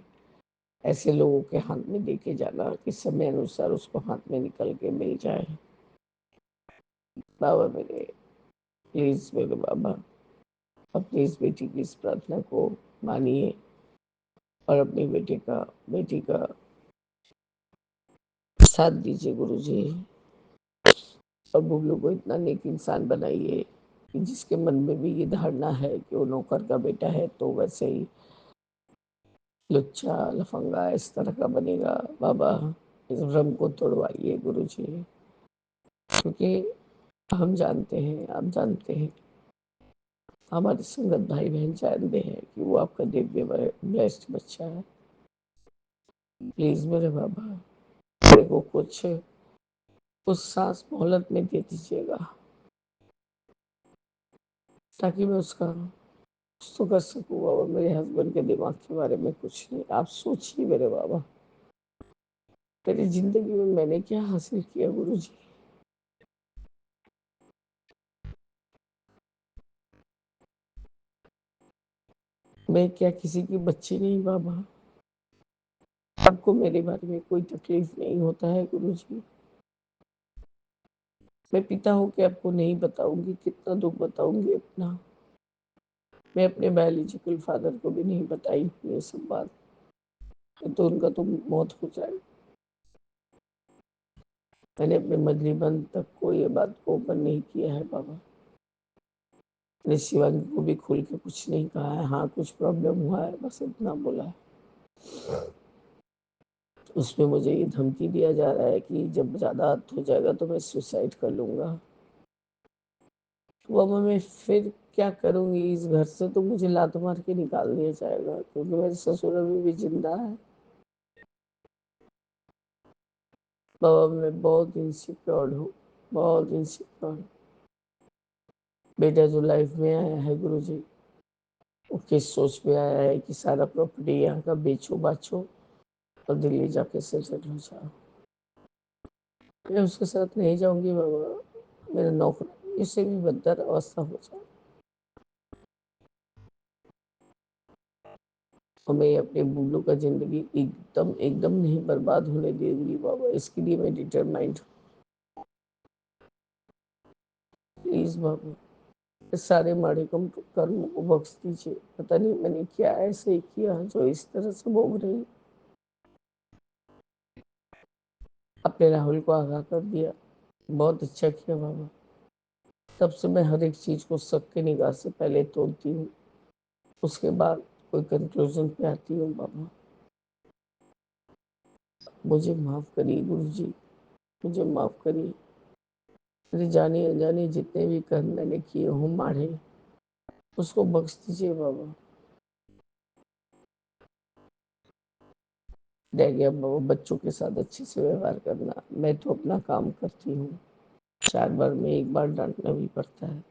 ऐसे लोगों के हाथ में दे के जाना कि समय अनुसार उसको हाथ में निकल के मिल जाए। बाबा मेरे प्लीज मेरे बाबा अपनी इस बेटी की इस प्रार्थना को मानिए और अपनी बेटी का साथ दीजिए गुरु जी। और बुबलू को इतना नेक इंसान बनाइए कि जिसके मन में भी ये धारणा है कि वो नौकर का बेटा है, तो वैसे ही लुच्चा लफंगा इस तरह का बनेगा। बाबा इस भ्रम को तोड़वाइए गुरु जी, क्योंकि हम जानते हैं, आप जानते हैं, हमारे संगत भाई बहन जानते हैं कि वो आपका दिव्य बेस्ट बच्चा है। प्लीज मेरे बाबा मेरे को कुछ उस सांस मोहलत में दे दीजिएगा, ताकि मैं उसका कुछ तो कर सकूँ। बाबा मेरे हस्बैंड के दिमाग के बारे में कुछ नहीं, आप सोचिए मेरे बाबा, मेरी जिंदगी में मैंने क्या हासिल किया गुरु जी। मैं क्या किसी की बच्ची नहीं बाबा? आपको मेरे बारे में कोई तकलीफ नहीं होता है गुरु जी? मैं पिता होके आपको नहीं बताऊंगी, कितना दुख बताऊंगी अपना। मैं अपने बायोलॉजिकल फादर को भी नहीं बताई हूँ ये सब बात, तो उनका तो मौत हो जाए। मैंने अपने मजली बंद तक को ये बात को ओपन नहीं किया है बाबा। मैंने शिवांगी को भी खुल के कुछ नहीं कहा है, हाँ कुछ प्रॉब्लम हुआ है बस इतना बोला है। उसमें मुझे ये धमकी दिया जा रहा है कि जब ज्यादा हद हो जाएगा तो मैं सुसाइड कर लूंगा। तो अब मैं फिर क्या करूंगी? इस घर से तो मुझे लात मार के निकाल दिया जाएगा, क्योंकि मेरे ससुर अभी भी जिंदा है। बाबा मैं बहुत इनसिक्योर हूँ, बहुत इनसिक्योर। बेटा जो लाइफ में आया है गुरु जी, वो किस सोच में आया है कि सारा प्रॉपर्टी यहाँ का बेचो बाचो और दिल्ली जाके सेटल हो जाओ। मैं उसके साथ नहीं जाऊंगी बाबा, मेरा नौकर इससे भी बदतर अवस्था हो जाए और मैं अपने बुल्लू का जिंदगी एकदम एकदम नहीं बर्बाद होने देंगी बाबा। इसके लिए मैं डिटरमाइंड हूँ। प्लीज बाबा, इस सारे माड़े कर्म को बख्श दीजिए। पता नहीं मैंने क्या ऐसे किया जो इस तरह से भोग रही। अपने राहुल को आगाह कर दिया, बहुत अच्छा किया बाबा। तब से मैं हर एक चीज को सबके निगाह से पहले तोड़ती हूँ, उसके बाद कोई कंक्लूजन पे आती हूँ बाबा। मुझे माफ करिए गुरुजी, मुझे माफ करिए। मेरे जाने अनजाने जितने भी कर्म मैंने किए हों माड़े, उसको बख्श दीजिए बाबा। रह गया बाबा बच्चों के साथ अच्छे से व्यवहार करना। मैं तो अपना काम करती हूँ, 4 बार में 1 बार डांटना भी पड़ता है।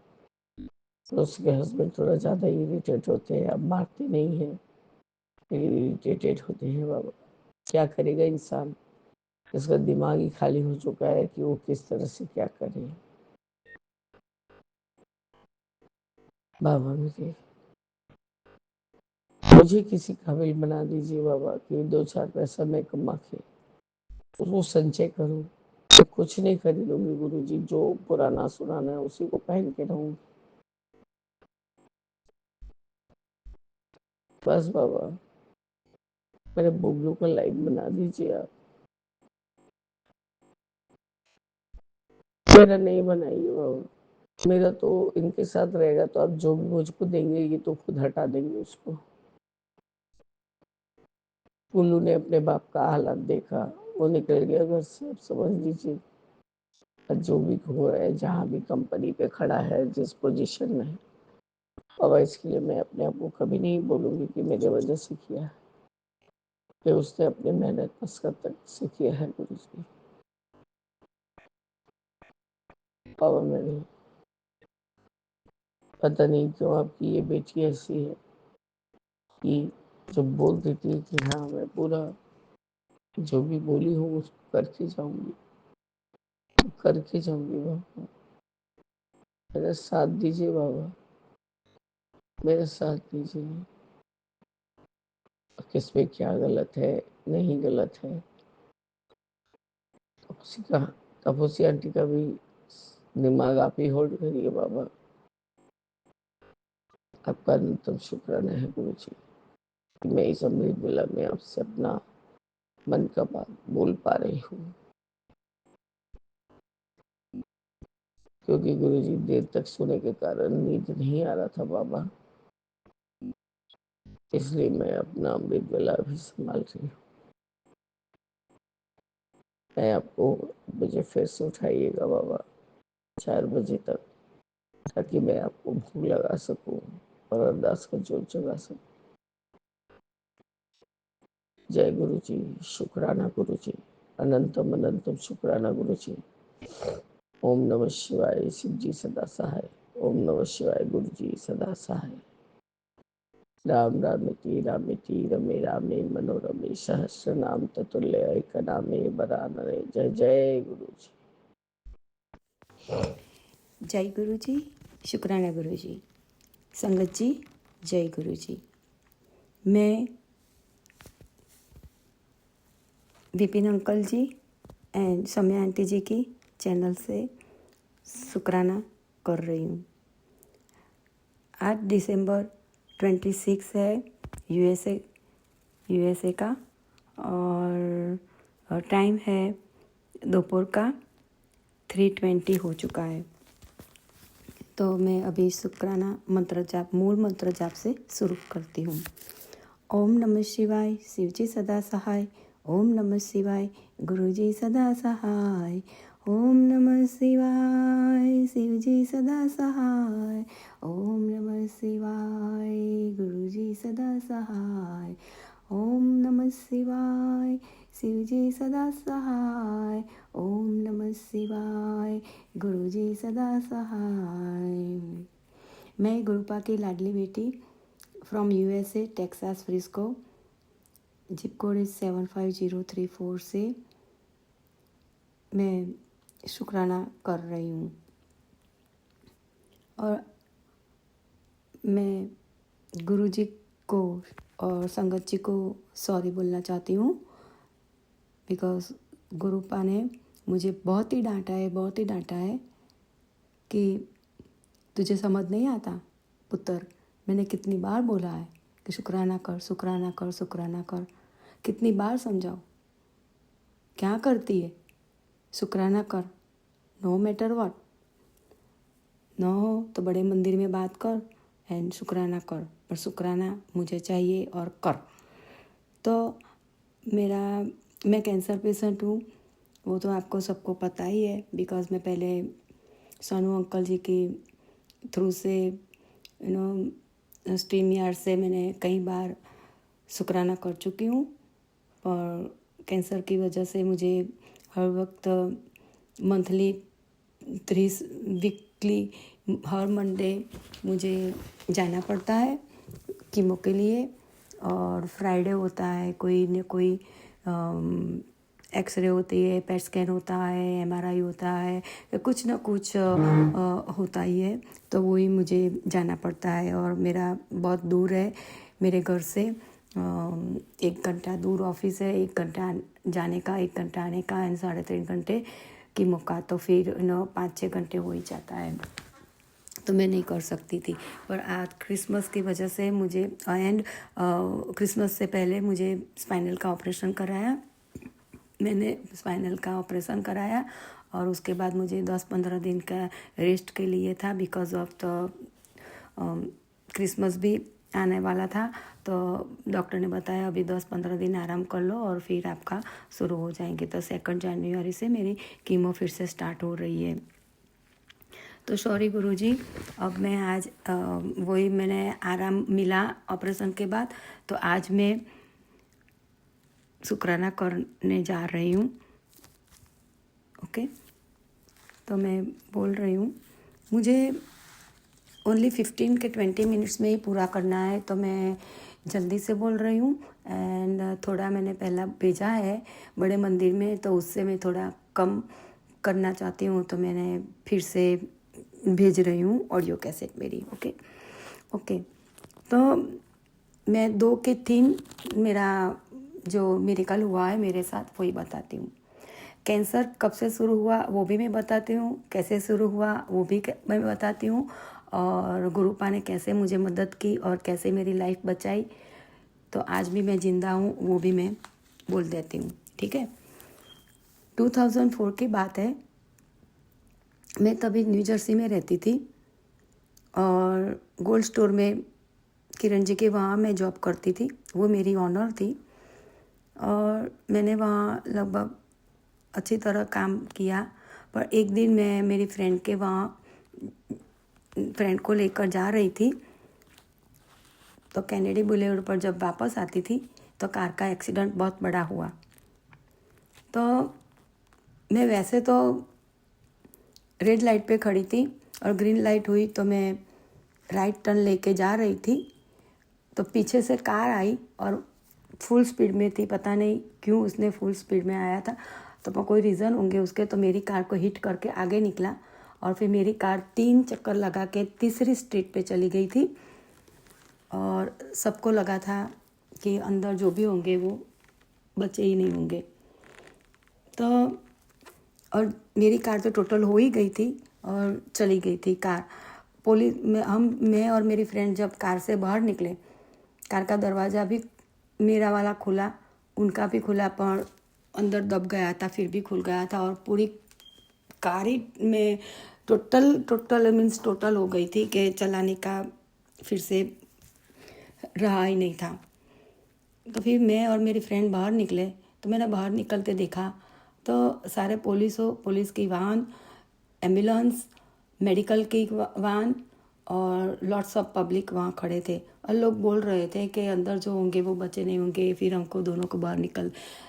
तो उसके हस्बैंड थोड़ा ज्यादा इरिटेट होते हैं, अब मारते नहीं है, इरिटेटेड होते हैं बाबा। क्या करेगा इंसान, इसका दिमाग ही खाली हो चुका है कि वो किस तरह से क्या करे। बाबा मुझे किसी काबिल बना दीजिए बाबा कि 2-4 पैसा मैं कमा के उसको संचय करूं। मैं कुछ नहीं खरीदूंगी गुरुजी, जो पुराना सुराना है उसी को पहन के रहूंगी बस बाबा। मेरे बुबलू को लाइफ बना दीजिए आप, मेरा नहीं बनाइए बाबा। मेरा तो इनके साथ रहेगा तो आप जो भी मुझको देंगे ये तो खुद हटा देंगे उसको। पुल्लू ने अपने बाप का हालात देखा, वो निकल गया घर से। अब समझ लीजिए जो भी हो रहा है, जहाँ भी कंपनी पे खड़ा है, जिस पोजीशन में है, और इसके लिए मैं अपने आप को कभी नहीं बोलूंगी कि मेरे वजह से किया है, कि उसने अपनी मेहनत मशक्कत से किया है गुरु जी। और मैंने पता नहीं क्यों आपकी ये बेटी ऐसी है कि जो बोल देती है कि हाँ मैं पूरा जो भी बोली हूँ उसको करके जाऊंगी बाबा। मेरा साथ दीजिए बाबा, मेरा साथ दीजिए। किसमें क्या गलत है नहीं गलत है, तपसी का तपसी आंटी का भी दिमाग आप ही होल्ड करिए बाबा। आपका अनंतम शुक्राना है गुरु जी कि मैं इस अमृत वेला में आपसे अपना मन का बात बोल पा रही हूँ। क्योंकि गुरु जी देर तक सोने के कारण नींद नहीं आ रहा था बाबा, इसलिए मैं अपना अमृत वेला भी संभाल रही हूँ। मैं आपको मुझे फिर से उठाइएगा बाबा 4 बजे तक, ताकि मैं आपको भूख लगा सकूं और अरदास का जोत जगा सकूं। जय गुरु जी, शुक्राना गुरु जी, अनंतम अनंतम शुक्राना गुरु जी। ओम नमः शिवाय, शिव जी सदा सहाय। ओम नमः शिवाय, गुरु जी सदा सहाय। राम रामेति रामेति रमे रामे मनोरमे सहस्र नाम ततुल्य एक नामे बरानरे। जय जय गुरु जी। जय गुरु जी, शुक्राना गुरु जी। संगत जी, जय गुरु जी। मैं Vipin uncle ji and Saumya aunty ji की चैनल से शुक्राना कर रही हूँ। आज दिसंबर 26 है, यूएसए का, और टाइम है दोपहर का 3:20 हो चुका है। तो मैं अभी शुक्राना मंत्र जाप, मूल मंत्र जाप से शुरू करती हूँ। ओम नमः शिवाय, शिवजी सदा सहाय। ओम नमः शिवाय, गुरुजी सदा सहाय। ओम नमः शिवाय, शिवजी सदा सहाय। ओम नमः शिवाय, गुरुजी सदा सहाय। ओम नमः शिवाय, शिवजी सदा सहाय। ओम नमः शिवाय, गुरुजी सदा सहाय। मैं गुरुपा की Ladli Beti from USA Texas Frisco, zip code is 75034 से मैं शुक्राना कर रही हूँ। और मैं गुरुजी को और संगत जी को सॉरी बोलना चाहती हूँ, बिकॉज़ गुरुपा ने मुझे बहुत ही डांटा है कि तुझे समझ नहीं आता पुत्र, मैंने कितनी बार बोला है कि शुक्राना कर। कितनी बार समझाओ, क्या करती है, शुक्राना कर, नो मैटर व्हाट, ना हो तो बड़े मंदिर में बात कर एंड शुक्राना कर, पर शुक्राना मुझे चाहिए और कर। तो मैं कैंसर पेशेंट हूँ, वो तो आपको सबको पता ही है, बिकॉज़ मैं पहले सोनू अंकल जी के थ्रू से स्ट्रीम यार्ड से मैंने कई बार शुक्राना कर चुकी हूँ। और कैंसर की वजह से मुझे हर वक्त मंथली 3 वीकली हर मंडे मुझे जाना पड़ता है कीमो के लिए, और फ्राइडे होता है कोई न कोई एक्सरे होती है, पेट स्कैन होता है, एमआरआई होता है, कुछ ना कुछ होता ही है, तो वही मुझे जाना पड़ता है। और मेरा बहुत दूर है मेरे घर से, 1 घंटा दूर ऑफिस है, 1 घंटा जाने का, 1 घंटा आने का एंड 3.5 घंटे कीमो का, तो फिर 5-6 घंटे हो ही जाता है, तो मैं नहीं कर सकती थी। पर आज क्रिसमस की वजह से मुझे एंड क्रिसमस से पहले मुझे स्पाइनल का ऑपरेशन कराया, मैंने स्पाइनल का ऑपरेशन कराया, और उसके बाद मुझे 10-15 दिन का रेस्ट के लिए था, बिकॉज ऑफ द क्रिसमस भी आने वाला था। तो डॉक्टर ने बताया अभी 10-15 दिन आराम कर लो और फिर आपका शुरू हो जाएंगे। तो 2 जनवरी से मेरी कीमो फिर से स्टार्ट हो रही है। तो सॉरी गुरुजी, अब मैं आज वही मैंने आराम मिला ऑपरेशन के बाद, तो आज मैं शुक्राना करने जा रही हूँ। ओके, तो मैं बोल रही हूँ, मुझे ओनली 15 के 20 मिनट्स में ही पूरा करना है, तो मैं जल्दी से बोल रही हूँ। एंड थोड़ा मैंने पहला भेजा है बड़े मंदिर में, तो उससे मैं थोड़ा कम करना चाहती हूँ, तो मैंने फिर से भेज रही हूँ ऑडियो कैसेट मेरी। ओके, तो मैं 2 के 3 मेरा जो मिरेकल हुआ है मेरे साथ वही बताती हूँ। कैंसर कब से शुरू हुआ वो भी मैं बताती हूँ, कैसे शुरू हुआ वो भी मैं बताती हूँ, और गुरुपा ने कैसे मुझे मदद की और कैसे मेरी लाइफ बचाई, तो आज भी मैं जिंदा हूँ वो भी मैं बोल देती हूँ। ठीक है, 2004 की बात है, मैं तभी न्यू जर्सी में रहती थी और गोल्ड स्टोर में किरण जी के वहाँ मैं जॉब करती थी, वो मेरी ऑनर थी, और मैंने वहाँ लगभग अच्छी तरह काम किया। पर एक दिन मैं मेरी फ्रेंड के वहाँ फ्रेंड को लेकर जा रही थी, तो कैनेडी बुलेवार्ड पर जब वापस आती थी तो कार का एक्सीडेंट बहुत बड़ा हुआ। तो मैं वैसे तो रेड लाइट पे खड़ी थी और ग्रीन लाइट हुई तो मैं राइट टर्न लेके जा रही थी, तो पीछे से कार आई और फुल स्पीड में थी, पता नहीं क्यों उसने फुल स्पीड में आया था, तो कोई रीज़न होंगे उसके, तो मेरी कार को हिट करके आगे निकला और फिर मेरी कार 3 चक्कर लगा के तीसरी स्ट्रीट पे चली गई थी, और सबको लगा था कि अंदर जो भी होंगे वो बचे ही नहीं होंगे। तो और मेरी कार तो टोटल हो ही गई थी और चली गई थी कार। पुलिस में मैं और मेरी फ्रेंड जब कार से बाहर निकले, कार का दरवाज़ा भी मेरा वाला खुला, उनका भी खुला, पर अंदर दब गया था, फिर भी खुल गया था, और पूरी कार ही में टोटल मीन्स टोटल हो गई थी कि चलाने का फिर से रहा ही नहीं था। तो फिर मैं और मेरी फ्रेंड बाहर निकले, तो मैंने बाहर निकलते देखा तो सारे पुलिस की वाहन, एम्बुलेंस, मेडिकल की वाहन और लॉट्स ऑफ पब्लिक वहाँ खड़े थे, और लोग बोल रहे थे कि अंदर जो होंगे वो बचे नहीं होंगे। फिर हमको दोनों को बाहर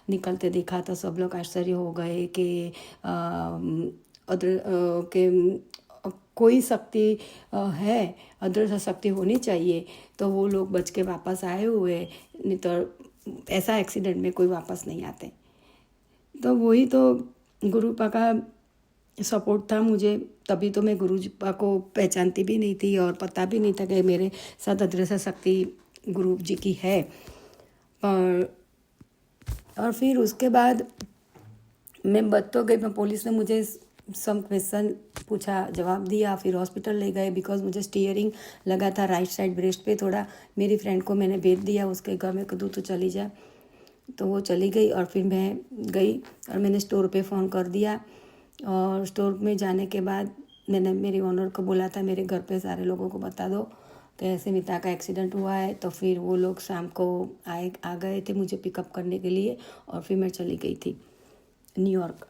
निकलते देखा तो सब लोग आश्चर्य हो गए कि कोई शक्ति है, अदृश्य शक्ति होनी चाहिए, तो वो लोग बच के वापस आए हुए, नहीं तो ऐसा एक्सीडेंट में कोई वापस नहीं आते। तो वही तो गुरुपा का सपोर्ट था मुझे, तभी तो मैं गुरुपा को पहचानती भी नहीं थी और पता भी नहीं था कि मेरे साथ अदृश्य शक्ति गुरु जी की है। और फिर उसके बाद मैं बच तो गई, पर पुलिस ने मुझे सम क्वेश्चन पूछा, जवाब दिया, फिर हॉस्पिटल ले गए बिकॉज मुझे स्टीयरिंग लगा था राइट साइड ब्रेस्ट पे थोड़ा। मेरी फ्रेंड को मैंने भेज दिया उसके घर में, कदू तो चली जा, तो वो चली गई। और फिर मैं गई और मैंने स्टोर पे फ़ोन कर दिया, और स्टोर में जाने के बाद मैंने मेरी ओनर को बोला था मेरे घर पे सारे लोगों को बता दो तो ऐसे मिता का एक्सीडेंट हुआ है। तो फिर वो लोग शाम को आ गए थे मुझे पिकअप करने के लिए, और फिर मैं चली गई थी न्यूयॉर्क।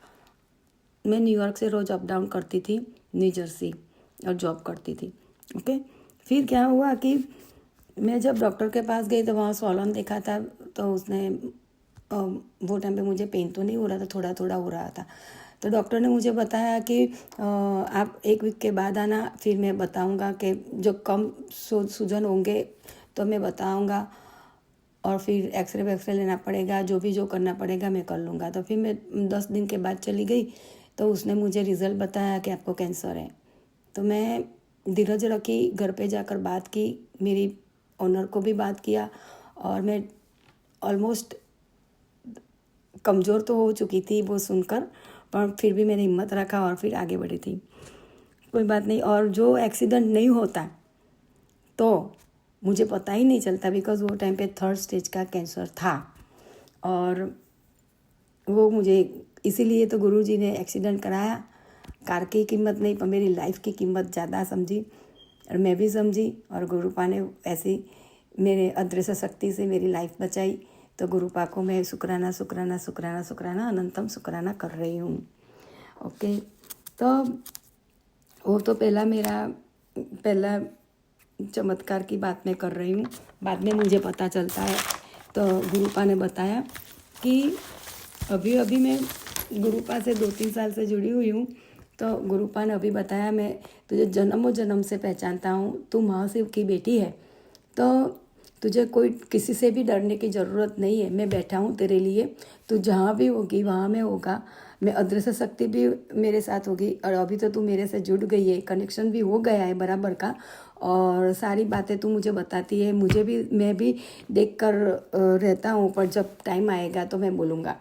मैं न्यूयॉर्क से रोज़ अप डाउन करती थी न्यू जर्सी और जॉब करती थी। ओके, फिर क्या हुआ कि मैं जब डॉक्टर के पास गई तो वहाँ स्वॉलन देखा था, तो उसने वो टाइम पे मुझे पेन तो नहीं हो रहा था, थोड़ा थोड़ा हो रहा था। तो डॉक्टर ने मुझे बताया कि आप 1 वीक के बाद आना, फिर मैं बताऊंगा कि जो कम सूजन होंगे तो मैं बताऊंगा, और फिर एक्सरे वैक्सरे लेना पड़ेगा, जो करना पड़ेगा मैं कर लूँगा। तो फिर मैं 10 दिन के बाद चली गई, तो उसने मुझे रिज़ल्ट बताया कि आपको कैंसर है। तो मैं धीरज रखी, घर पे जाकर बात की, मेरी ओनर को भी बात किया, और मैं ऑलमोस्ट कमज़ोर तो हो चुकी थी वो सुनकर, पर फिर भी मैंने हिम्मत रखा और फिर आगे बढ़ी थी। कोई बात नहीं, और जो एक्सीडेंट नहीं होता तो मुझे पता ही नहीं चलता, बिकॉज़ वो टाइम पे 3rd स्टेज का कैंसर था। और वो मुझे इसीलिए तो गुरुजी ने एक्सीडेंट कराया, कार की कीमत नहीं पर मेरी लाइफ की कीमत ज़्यादा समझी, और मैं भी समझी, और गुरुपा ने ऐसी मेरे अदृश्य शक्ति से मेरी लाइफ बचाई। तो गुरुपा को मैं शुक्राना शुक्राना शुक्राना शुक्राना अनंतम शुक्राना कर रही हूँ। ओके, तो वो तो पहला चमत्कार की बात मैं कर रही हूँ। बाद में मुझे पता चलता है, तो गुरुपा ने बताया कि अभी मैं गुरुपा से 2-3 साल से जुड़ी हुई हूँ। तो गुरुपा ने अभी बताया, मैं तुझे जन्मों जन्म से पहचानता हूँ, तू महाशिव की बेटी है, तो तुझे कोई किसी से भी डरने की ज़रूरत नहीं है। मैं बैठा हूँ तेरे लिए, तू जहाँ भी होगी वहाँ मैं होगा, मैं अदृश्य शक्ति भी मेरे साथ होगी। और अभी तो तू मेरे से जुड़ गई है, कनेक्शन भी हो गया है बराबर का, और सारी बातें तू मुझे बताती है, मैं भी देख कर रहता हूँ, पर जब टाइम आएगा तो मैं बोलूँगा।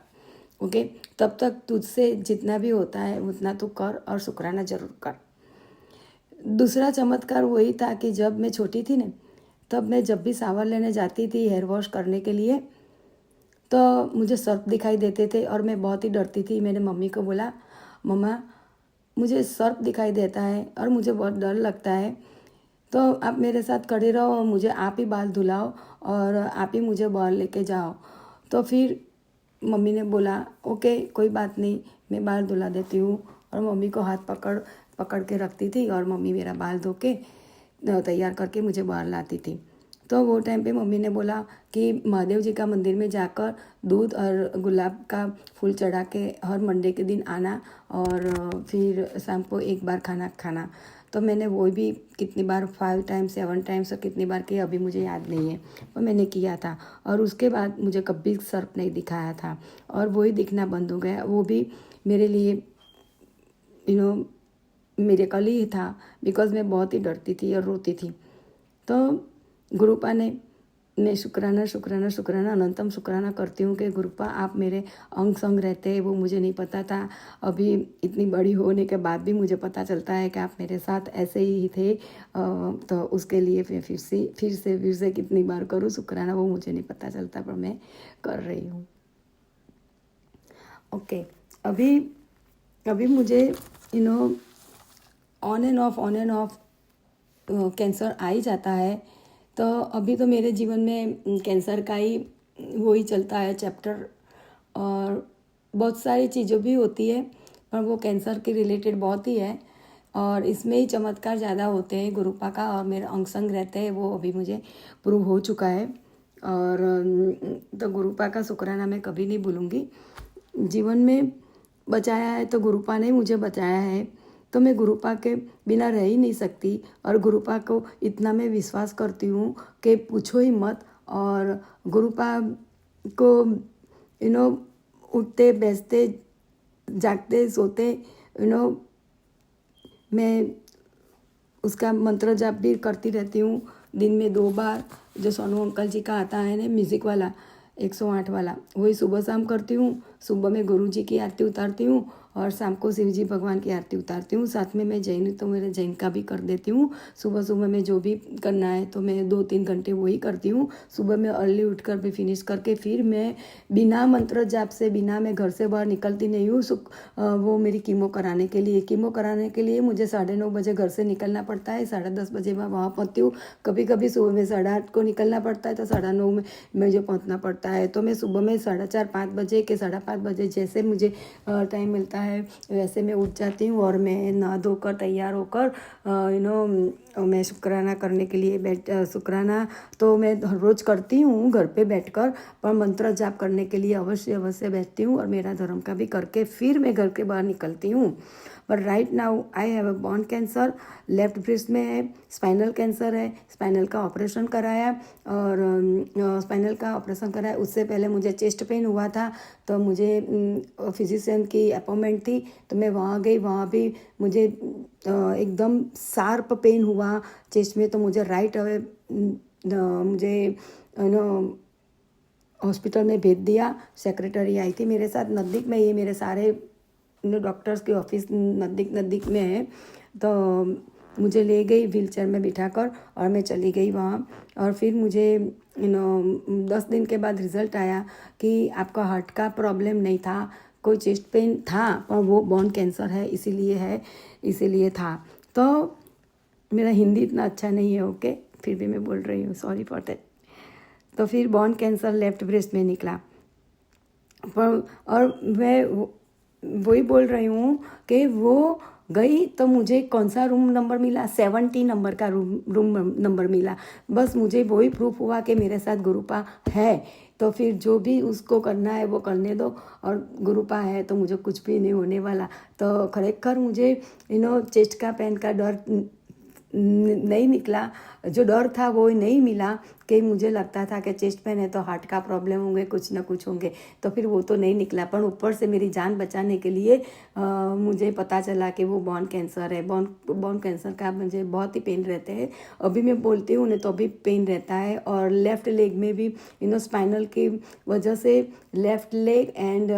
ओके, तब तक तुझसे जितना भी होता है उतना तू कर, और शुक्राना ज़रूर कर। दूसरा चमत्कार वही था कि जब मैं छोटी थी ना, तब मैं जब भी शावर लेने जाती थी हेयर वॉश करने के लिए, तो मुझे सर्प दिखाई देते थे और मैं बहुत ही डरती थी। मैंने मम्मी को बोला, मम्मा मुझे सर्प दिखाई देता है और मुझे बहुत डर लगता है, तो आप मेरे साथ खड़े रहो और मुझे आप ही बाल धुलाओ और आप ही मुझे बाल लेके जाओ। तो फिर मम्मी ने बोला, ओके कोई बात नहीं, मैं बाल धुला देती हूँ। और मम्मी को हाथ पकड़ के रखती थी, और मम्मी मेरा बाल धो के तैयार करके मुझे बाहर लाती थी। तो वो टाइम पे मम्मी ने बोला कि महादेव जी का मंदिर में जाकर दूध और गुलाब का फूल चढ़ा के हर मंडे के दिन आना, और फिर शाम को एक बार खाना खाना। तो मैंने वो भी कितनी बार 5 टाइम्स 7 टाइम्स और कितनी बार किया अभी मुझे याद नहीं है, पर मैंने किया था। और उसके बाद मुझे कभी सर्प नहीं दिखाया था, और वही दिखना बंद हो गया। वो भी मेरे लिए मिरेकल ही था, बिकॉज़ मैं बहुत ही डरती थी और रोती थी। तो गुरुपा ने, मैं शुक्राना शुक्राना शुक्राना अनंतम शुक्राना करती हूँ कि गुरुपा आप मेरे अंग संग रहते हैं। वो मुझे नहीं पता था, अभी इतनी बड़ी होने के बाद भी मुझे पता चलता है कि आप मेरे साथ ऐसे ही थे। तो उसके लिए फिर से कितनी बार करूँ शुक्राना, वो मुझे नहीं पता चलता, पर मैं कर रही हूँ। ओके, अभी मुझे ऑन एंड ऑफ कैंसर आ ही जाता है। तो अभी तो मेरे जीवन में कैंसर का ही वो ही चलता है चैप्टर, और बहुत सारी चीज़ें भी होती है, पर वो कैंसर के रिलेटेड बहुत ही है, और इसमें ही चमत्कार ज़्यादा होते हैं गुरुपा का, और मेरे अंग संग रहते हैं, वो अभी मुझे प्रूव हो चुका है। और तो गुरुपा का शुक्राना मैं कभी नहीं भूलूँगी। जीवन में बचाया है तो गुरुपा ने मुझे बचाया है, तो मैं गुरुपा के बिना रह ही नहीं सकती। और गुरुपा को इतना मैं विश्वास करती हूँ कि पूछो ही मत। और गुरुपा को उठते बैठते जागते सोते मैं उसका मंत्र जाप भी करती रहती हूँ दिन में 2 बार। जो सोनू अंकल जी का आता है ना म्यूज़िक वाला 108 वाला, वही सुबह शाम करती हूँ। सुबह में गुरु जी की आरती उतारती हूँ और शाम को शिव जी भगवान की आरती उतारती हूँ। साथ में मैं जैन तो मेरे जैन का भी कर देती हूँ। सुबह सुबह में जो भी करना है तो मैं 2-3 घंटे वही करती हूँ। सुबह में अर्ली उठकर भी फिनिश करके फिर मैं बिना मंत्र जाप से बिना मैं घर से बाहर निकलती नहीं हूँ। वो मेरी कीमो कराने के लिए मुझे 9:30 बजे घर से निकलना पड़ता है। 10:30 बजे मैं वहाँ पहुँचती हूँ। कभी कभी सुबह में 8:30 को निकलना पड़ता है तो 9:30 में मुझे पहुँचना पड़ता है। तो मैं सुबह में 4:30-5 बजे के 5:30 बजे जैसे मुझे टाइम मिलता है वैसे मैं उठ जाती हूँ और मैं नहा धोकर तैयार होकर मैं शुक्राना करने के लिए शुक्राना तो मैं रोज़ करती हूँ घर पे बैठकर, पर मंत्र जाप करने के लिए अवश्य बैठती हूँ और मेरा धर्म का भी करके फिर मैं घर के बाहर निकलती हूँ। But right now I have a bone cancer, left breast में है, स्पाइनल कैंसर है, स्पाइनल का ऑपरेशन कराया उससे पहले मुझे चेस्ट पेन हुआ था तो मुझे फिजिशियन की अपॉइंटमेंट थी तो मैं वहाँ गई। वहाँ भी मुझे एकदम शार्प पेन हुआ चेस्ट में तो मुझे राइट अवे मुझे हॉस्पिटल में भेज दिया। सेक्रेटरी आई थी मेरे साथ, नज़दीक में ये मेरे सारे डॉक्टर्स के ऑफिस नज़दीक में है तो मुझे ले गई व्हीलचेयर में बिठाकर और मैं चली गई वहाँ। और फिर मुझे 10 दिन के बाद रिज़ल्ट आया कि आपका हार्ट का प्रॉब्लम नहीं था, कोई चेस्ट पेन था पर वो बोन कैंसर है इसीलिए था। तो मेरा हिंदी इतना अच्छा नहीं है ओके, फिर भी मैं बोल रही हूँ, सॉरी फॉर दैट। तो फिर बोन कैंसर लेफ्ट ब्रेस्ट में निकला पर और मैं वही बोल रही हूँ कि वो गई तो मुझे कौन सा रूम नंबर मिला, 70 नंबर का रूम नंबर मिला। बस मुझे वही प्रूफ हुआ कि मेरे साथ गुरुपा है तो फिर जो भी उसको करना है वो करने दो और गुरुपा है तो मुझे कुछ भी नहीं होने वाला। तो खरेखर मुझे चेस्ट का पेन का डर नहीं निकला, जो डर था वो नहीं मिला कि मुझे लगता था कि चेस्ट पेन है तो हार्ट का प्रॉब्लम होंगे, कुछ ना कुछ होंगे, तो फिर वो तो नहीं निकला। पर ऊपर से मेरी जान बचाने के लिए मुझे पता चला कि वो बोन कैंसर है। बोन कैंसर का मुझे बहुत ही पेन रहते हैं, अभी मैं बोलती हूँ ना तो अभी पेन रहता है। और लेफ़्ट लेग में भी स्पाइनल की वजह से left leg and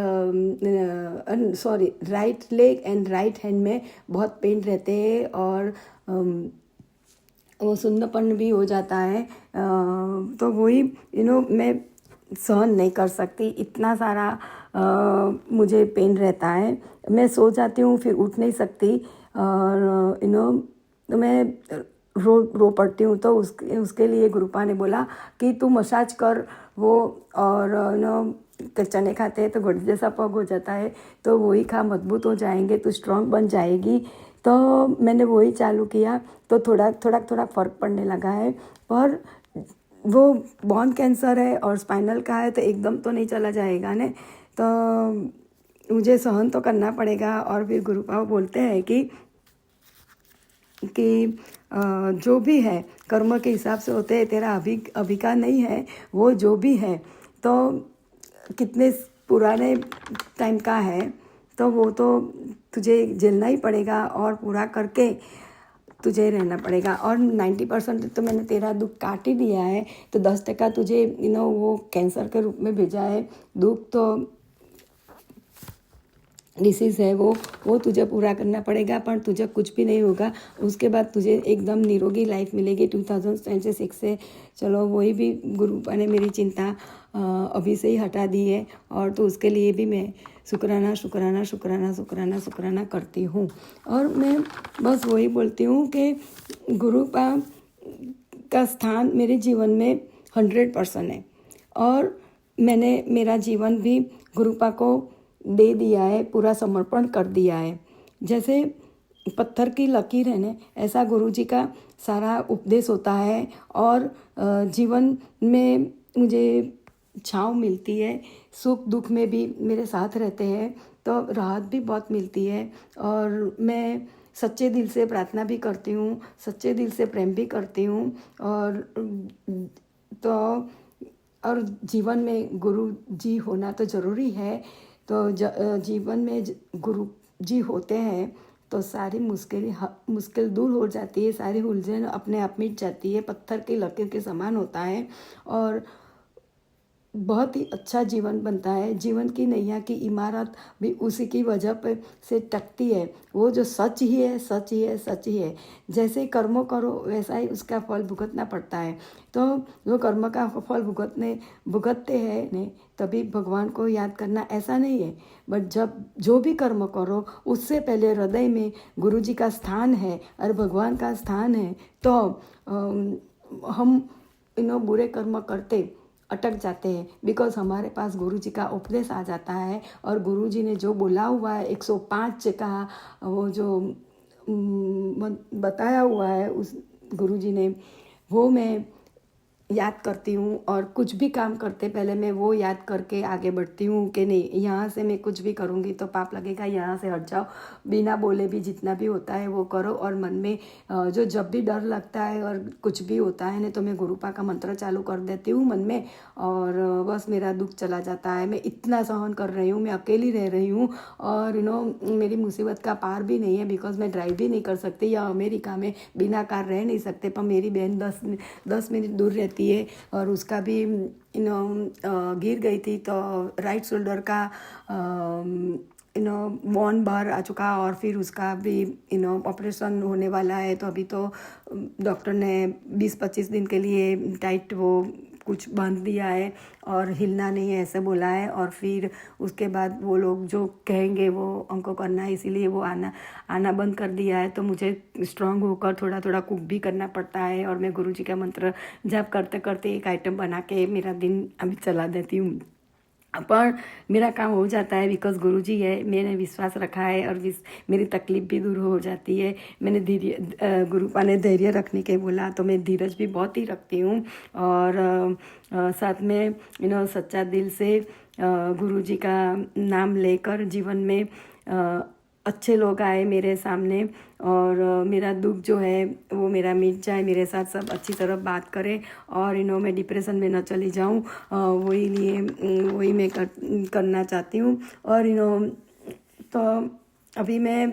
right leg and right hand में बहुत पेन रहते हैं और वो सुन्नपन भी हो जाता है। तो वही मैं सहन नहीं कर सकती, इतना सारा मुझे पेन रहता है। मैं सो जाती हूँ फिर उठ नहीं सकती और तो मैं रो पड़ती हूँ। तो उसके लिए गुरुपा ने बोला कि तू मसाज कर वो और चने खाते हैं तो घुट जैसा पग हो जाता है तो वही खा, मजबूत हो जाएंगे, तू स्ट्रांग बन जाएगी। तो मैंने वही चालू किया तो थोड़ा फ़र्क पड़ने लगा है। पर वो बोन कैंसर है और स्पाइनल का है तो एकदम तो नहीं चला जाएगा ने, तो मुझे सहन तो करना पड़ेगा। और फिर गुरुपा बोलते हैं कि जो भी है कर्म के हिसाब से होते हैं, तेरा अभी का नहीं है, वो जो भी है तो कितने पुराने टाइम का है तो वो तो तुझे झेलना ही पड़ेगा और पूरा करके तुझे रहना पड़ेगा। और 90% तो मैंने तेरा दुख काट ही दिया है तो 10% तुझे वो कैंसर के रूप में भेजा है। दुख तो डिसीज़ है वो तुझे पूरा करना पड़ेगा, पर तुझे कुछ भी नहीं होगा। उसके बाद तुझे एकदम निरोगी लाइफ मिलेगी 2026 से। चलो वही भी गुरुपा ने मेरी चिंता अभी से ही हटा दी है और तो उसके लिए भी मैं शुक्राना करती हूँ। और मैं बस वही बोलती हूँ कि गुरुपा का स्थान मेरे जीवन में 100% है और मैंने मेरा जीवन भी गुरुपा को दे दिया है, पूरा समर्पण कर दिया है। जैसे पत्थर की लकीर है ना, ऐसा गुरुजी का सारा उपदेश होता है और जीवन में मुझे छाँव मिलती है, सुख दुख में भी मेरे साथ रहते हैं तो राहत भी बहुत मिलती है। और मैं सच्चे दिल से प्रार्थना भी करती हूँ, सच्चे दिल से प्रेम भी करती हूँ। और तो और जीवन में गुरु जी होना तो ज़रूरी है। तो जीवन में गुरु जी होते हैं तो सारी मुश्किल दूर हो जाती है, सारी उलझन अपने आप मिट जाती है, पत्थर की लकीर के समान होता है और बहुत ही अच्छा जीवन बनता है। जीवन की नैया की इमारत भी उसी की वजह पर से टकती है। वो जो सच ही है, सच ही है, सच ही है। जैसे कर्मों करो वैसा ही उसका फल भुगतना पड़ता है। तो वो कर्म का फल भुगतते हैं नहीं, तभी भगवान को याद करना ऐसा नहीं है। बट जब जो भी कर्म करो उससे पहले हृदय में गुरु जी का स्थान है और भगवान का स्थान है। तो हम बुरे कर्म करते अटक जाते हैं, बिकॉज हमारे पास गुरु जी का उपदेश आ जाता है और गुरु जी ने जो बोला हुआ है 105 का वो जो बताया हुआ है उस गुरु जी ने, वो मैं याद करती हूँ। और कुछ भी काम करते पहले मैं वो याद करके आगे बढ़ती हूँ कि नहीं, यहाँ से मैं कुछ भी करूँगी तो पाप लगेगा, यहाँ से हट जाओ, बिना बोले भी जितना भी होता है वो करो। और मन में जो जब भी डर लगता है और कुछ भी होता है नहीं तो मैं गुरुपा का मंत्र चालू कर देती हूँ मन में और बस मेरा दुख चला जाता है। मैं इतना सहन कर रही हूँ, मैं अकेली रह रही हूँ और मेरी मुसीबत का पार भी नहीं है, बिकॉज मैं ड्राइव भी नहीं कर सकती या अमेरिका में बिना कार रह नहीं सकते। पर मेरी बहन 10 मिनट दूर रहती है और उसका भी गिर गई थी तो राइट शोल्डर का बोन बाहर आ चुका और फिर उसका भी ऑपरेशन होने वाला है। तो अभी तो डॉक्टर ने 20-25 दिन के लिए टाइट वो कुछ बांध दिया है और हिलना नहीं है ऐसे बोला है। और फिर उसके बाद वो लोग जो कहेंगे वो हमको करना है, इसीलिए वो आना बंद कर दिया है। तो मुझे स्ट्रांग होकर थोड़ा थोड़ा कुक भी करना पड़ता है और मैं गुरुजी का मंत्र जप करते करते एक आइटम बना के मेरा दिन अभी चला देती हूँ। पर मेरा काम हो जाता है बिकॉज गुरुजी है, मैंने विश्वास रखा है और मेरी तकलीफ़ भी दूर हो जाती है। मैंने गुरुपा ने धैर्य रखने के बोला तो मैं धीरज भी बहुत ही रखती हूँ। और साथ में सच्चा दिल से गुरुजी का नाम लेकर जीवन में अच्छे लोग आए मेरे सामने और मेरा दुख जो है वो मेरा मिट जाए, मेरे साथ सब अच्छी तरह बात करें और मैं डिप्रेशन में न चली जाऊं, वही मैं करना चाहती हूँ। और तो अभी मैं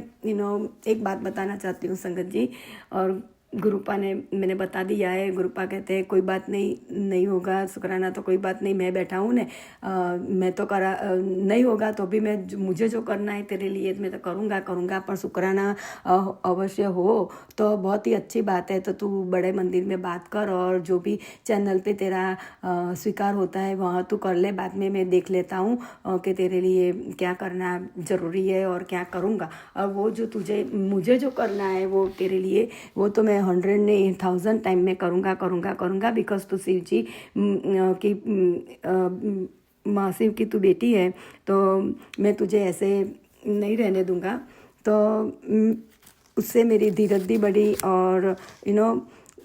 एक बात बताना चाहती हूँ संगत जी। और गुरुपा ने मैंने बता दिया है, गुरुपा कहते हैं कोई बात नहीं होगा शुक्राना, तो कोई बात नहीं, मैं बैठा हूँ ने, मैं तो नहीं होगा तो भी मुझे जो करना है तेरे लिए मैं तो करूँगा पर शुक्राना अवश्य हो तो बहुत ही अच्छी बात है। तो तू बड़े मंदिर में बात कर और जो भी चैनल पे तेरा स्वीकार होता है वहाँ तू कर ले, बाद में मैं देख लेता हूँ कि तेरे लिए क्या करना ज़रूरी है और क्या करूँगा। और वो जो मुझे जो करना है वो तेरे लिए वो तो मैं 100 नहीं 1000 टाइम में करूँगा बिकॉज तू शिव जी की माँ शिव की तू बेटी है तो मैं तुझे ऐसे नहीं रहने दूँगा। तो उससे मेरी धीरज भी बढ़ी और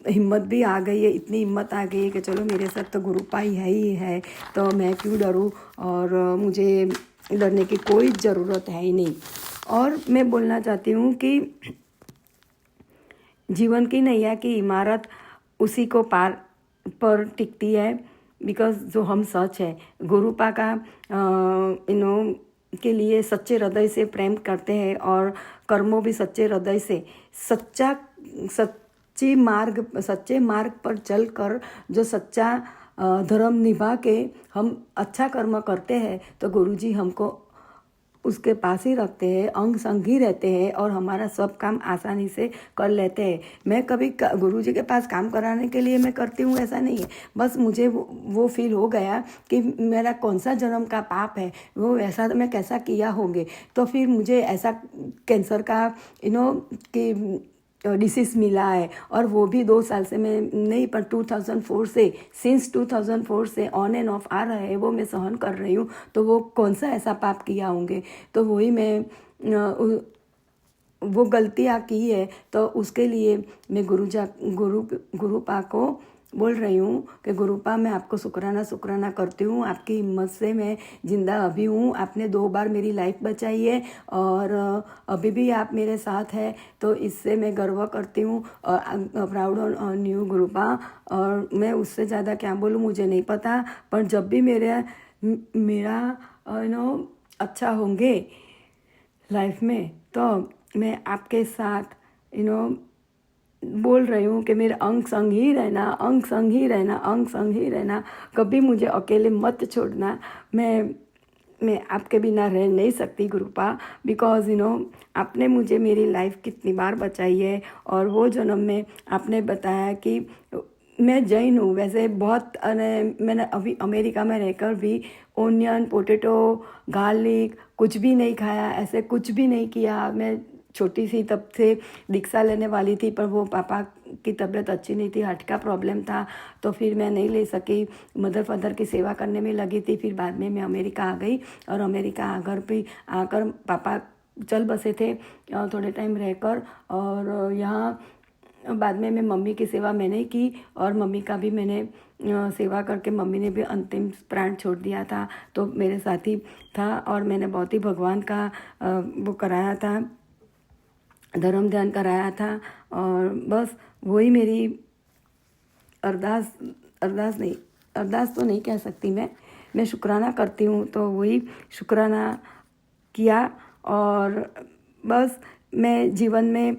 हिम्मत भी आ गई है, इतनी हिम्मत आ गई है कि चलो मेरे साथ तो गुरुपा ही है तो मैं क्यों डरूँ और मुझे डरने की कोई ज़रूरत है ही नहीं। और मैं बोलना चाहती हूँ कि जीवन की नैया की इमारत उसी को पर टिकती है बिकॉज जो हम सच है गुरुपा का के लिए सच्चे हृदय से प्रेम करते हैं और कर्मों भी सच्चे हृदय से सच्चे मार्ग पर चलकर जो सच्चा धर्म निभा के हम अच्छा कर्म करते हैं तो गुरुजी हमको उसके पास ही रखते हैं, अंग संग ही रहते हैं और हमारा सब काम आसानी से कर लेते हैं। मैं कभी गुरुजी के पास काम कराने के लिए मैं करती हूँ ऐसा नहीं है, बस मुझे वो फील हो गया कि मेरा कौन सा जन्म का पाप है, वो ऐसा मैं कैसा किया होंगे तो फिर मुझे ऐसा कैंसर का कि डिसीज़ मिला है। और वो भी 2 साल से मैं नहीं पर 2004 से सिंस 2004 से ऑन एंड ऑफ आ रहा है वो मैं सहन कर रही हूँ। तो वो कौन सा ऐसा पाप किया होंगे तो वही मैं वो गलतियाँ की है तो उसके लिए मैं गुरुपा को बोल रही हूँ कि गुरुपा मैं आपको शुक्राना करती हूँ, आपकी हिम्मत से मैं ज़िंदा अभी हूँ। आपने 2 बार मेरी लाइफ बचाई है और अभी भी आप मेरे साथ है, तो इससे मैं गर्व करती हूँ और प्राउड ऑन यू गुरुपा। और मैं उससे ज़्यादा क्या बोलूँ मुझे नहीं पता, पर जब भी मेरा अच्छा होंगे लाइफ में, तो मैं आपके साथ बोल रही हूँ कि मेरे अंग संग ही रहना, अंग संग ही रहना, अंग संग ही रहना, कभी मुझे अकेले मत छोड़ना। मैं आपके बिना रह नहीं सकती गुरुपा, बिकॉज आपने मुझे मेरी लाइफ कितनी बार बचाई है। और वो जन्म में आपने बताया कि मैं जैन हूँ, वैसे बहुत मैंने अभी अमेरिका में रहकर भी ओनियन, पोटैटो, गार्लिक कुछ भी नहीं खाया, ऐसे कुछ भी नहीं किया। मैं छोटी सी तब से दीक्षा लेने वाली थी, पर वो पापा की तबीयत अच्छी नहीं थी, हार्ट का प्रॉब्लम था, तो फिर मैं नहीं ले सकी। मदर फादर की सेवा करने में लगी थी। फिर बाद में मैं अमेरिका आ गई और अमेरिका आकर पापा चल बसे थे थोड़े टाइम रहकर। और यहाँ बाद में मैं मम्मी की सेवा मैंने की और मम्मी का भी मैंने सेवा करके, मम्मी ने भी अंतिम प्राण छोड़ दिया था, तो मेरे साथ ही था। और मैंने बहुत ही भगवान का वो कराया था, धर्म ध्यान कराया था। और बस वही मेरी अरदास तो नहीं कह सकती मैं शुक्राना करती हूँ, तो वही शुक्राना किया। और बस मैं जीवन में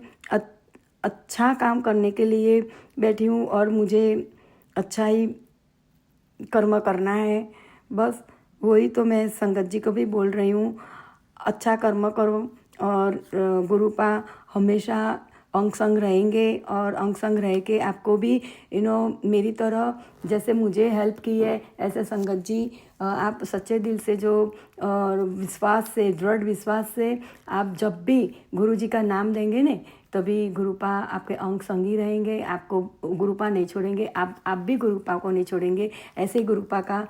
अच्छा काम करने के लिए बैठी हूँ और मुझे अच्छा ही कर्म करना है। बस वही तो मैं संगत जी को भी बोल रही हूँ, अच्छा कर्म करो और गुरुपा हमेशा अंग संग रहेंगे और अंग संग रह के आपको भी मेरी तरह जैसे मुझे हेल्प की है, ऐसे संगत जी आप सच्चे दिल से जो विश्वास से, दृढ़ विश्वास से आप जब भी गुरु जी का नाम देंगे ने, तभी गुरुपा आपके अंग संग ही रहेंगे, आपको गुरुपा नहीं छोड़ेंगे, आप भी गुरुपा को नहीं छोड़ेंगे। ऐसे गुरुपा का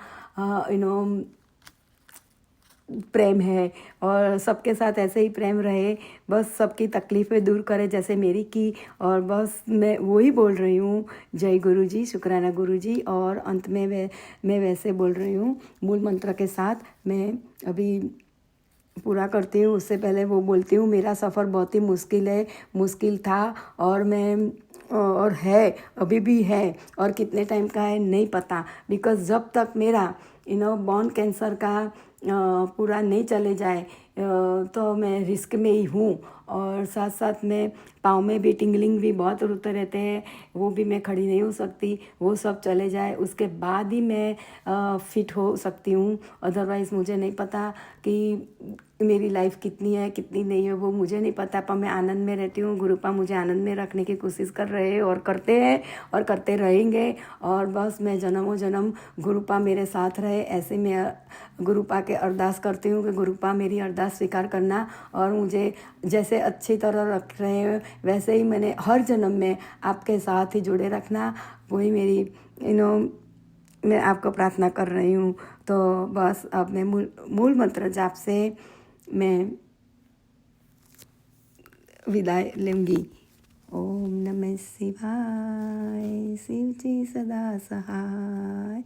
प्रेम है और सबके साथ ऐसे ही प्रेम रहे, बस सबकी तकलीफ़ें दूर करे जैसे मेरी की। और बस मैं वही बोल रही हूँ, जय गुरु जी, शुक्राना गुरु जी। और अंत में मैं वैसे बोल रही हूँ मूल मंत्र के साथ, मैं अभी पूरा करती हूँ। उससे पहले वो बोलती हूँ, मेरा सफ़र बहुत ही मुश्किल था और है, अभी भी है, और कितने टाइम का है नहीं पता, बिकॉज़ जब तक मेरा बोन कैंसर का पूरा नहीं चले जाए तो मैं रिस्क में ही हूँ। और साथ साथ में पाँव में भी टिंगलिंग भी बहुत होते रहते हैं, वो भी मैं खड़ी नहीं हो सकती, वो सब चले जाए उसके बाद ही मैं फिट हो सकती हूँ। अदरवाइज़ मुझे नहीं पता कि मेरी लाइफ कितनी है कितनी नहीं है, वो मुझे नहीं पता, पर मैं आनंद में रहती हूँ। गुरुपा मुझे आनंद में रखने की कोशिश कर रहे हैं और करते हैं और करते रहेंगे। और बस मैं जन्मों जन्म गुरुपा मेरे साथ रहे, ऐसे मैं गुरुपा के अरदास करती हूँ कि गुरुपा मेरी अरदास स्वीकार करना और मुझे जैसे अच्छी तरह रख रहे हैं वैसे ही मैंने हर जन्म में आपके साथ ही जुड़े रखना, वही मेरी मैं आपको प्रार्थना कर रही हूँ। तो बस अब मैं मूल मंत्र जाप से मैं विदाई लूँगी। ओम नमः शिवाय, शिव जी सदा सहाय।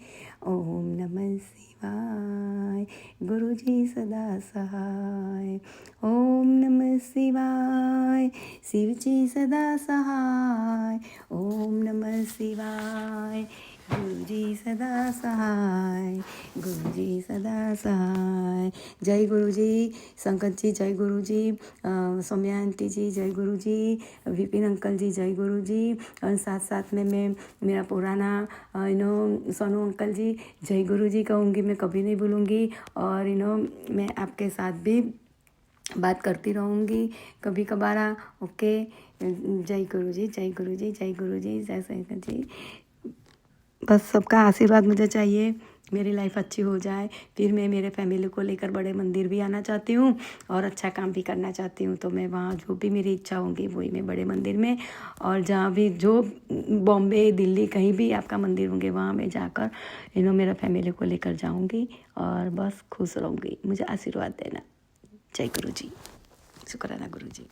ओम नमः शिवाय, गुरु जी सदा सहाय। ओम नमः शिवाय, शिव जी सदा सहाय। ओम नमः शिवाय, गुरु जी सदा सहाय, गुरु जी सदा सहाय। जय गुरु जी, संकट जी जय गुरु जी, सौम्या आंटी जी जय गुरु जी, विपिन अंकल जी जय गुरु जी। और साथ साथ में मैं मेरा पुराना सोनू अंकल जी जय गुरु जी कहूँगी, मैं कभी नहीं भूलूँगी। और मैं आपके साथ भी बात करती रहूँगी कभी कभारा। ओके, जय गुरु जी, जय गुरु जी, जय गुरु जी, जय संकट जी। बस सबका आशीर्वाद मुझे चाहिए, मेरी लाइफ अच्छी हो जाए, फिर मैं मेरे फैमिली को लेकर बड़े मंदिर भी आना चाहती हूँ और अच्छा काम भी करना चाहती हूँ। तो मैं वहाँ जो भी मेरी इच्छा होगी वही मैं बड़े मंदिर में, और जहाँ भी जो बॉम्बे दिल्ली कहीं भी आपका मंदिर होंगे वहाँ मैं जाकर मेरा फैमिली को लेकर जाऊँगी और बस खुश रहूँगी। मुझे आशीर्वाद देना। जय गुरु जी, शुक्राना गुरु जी।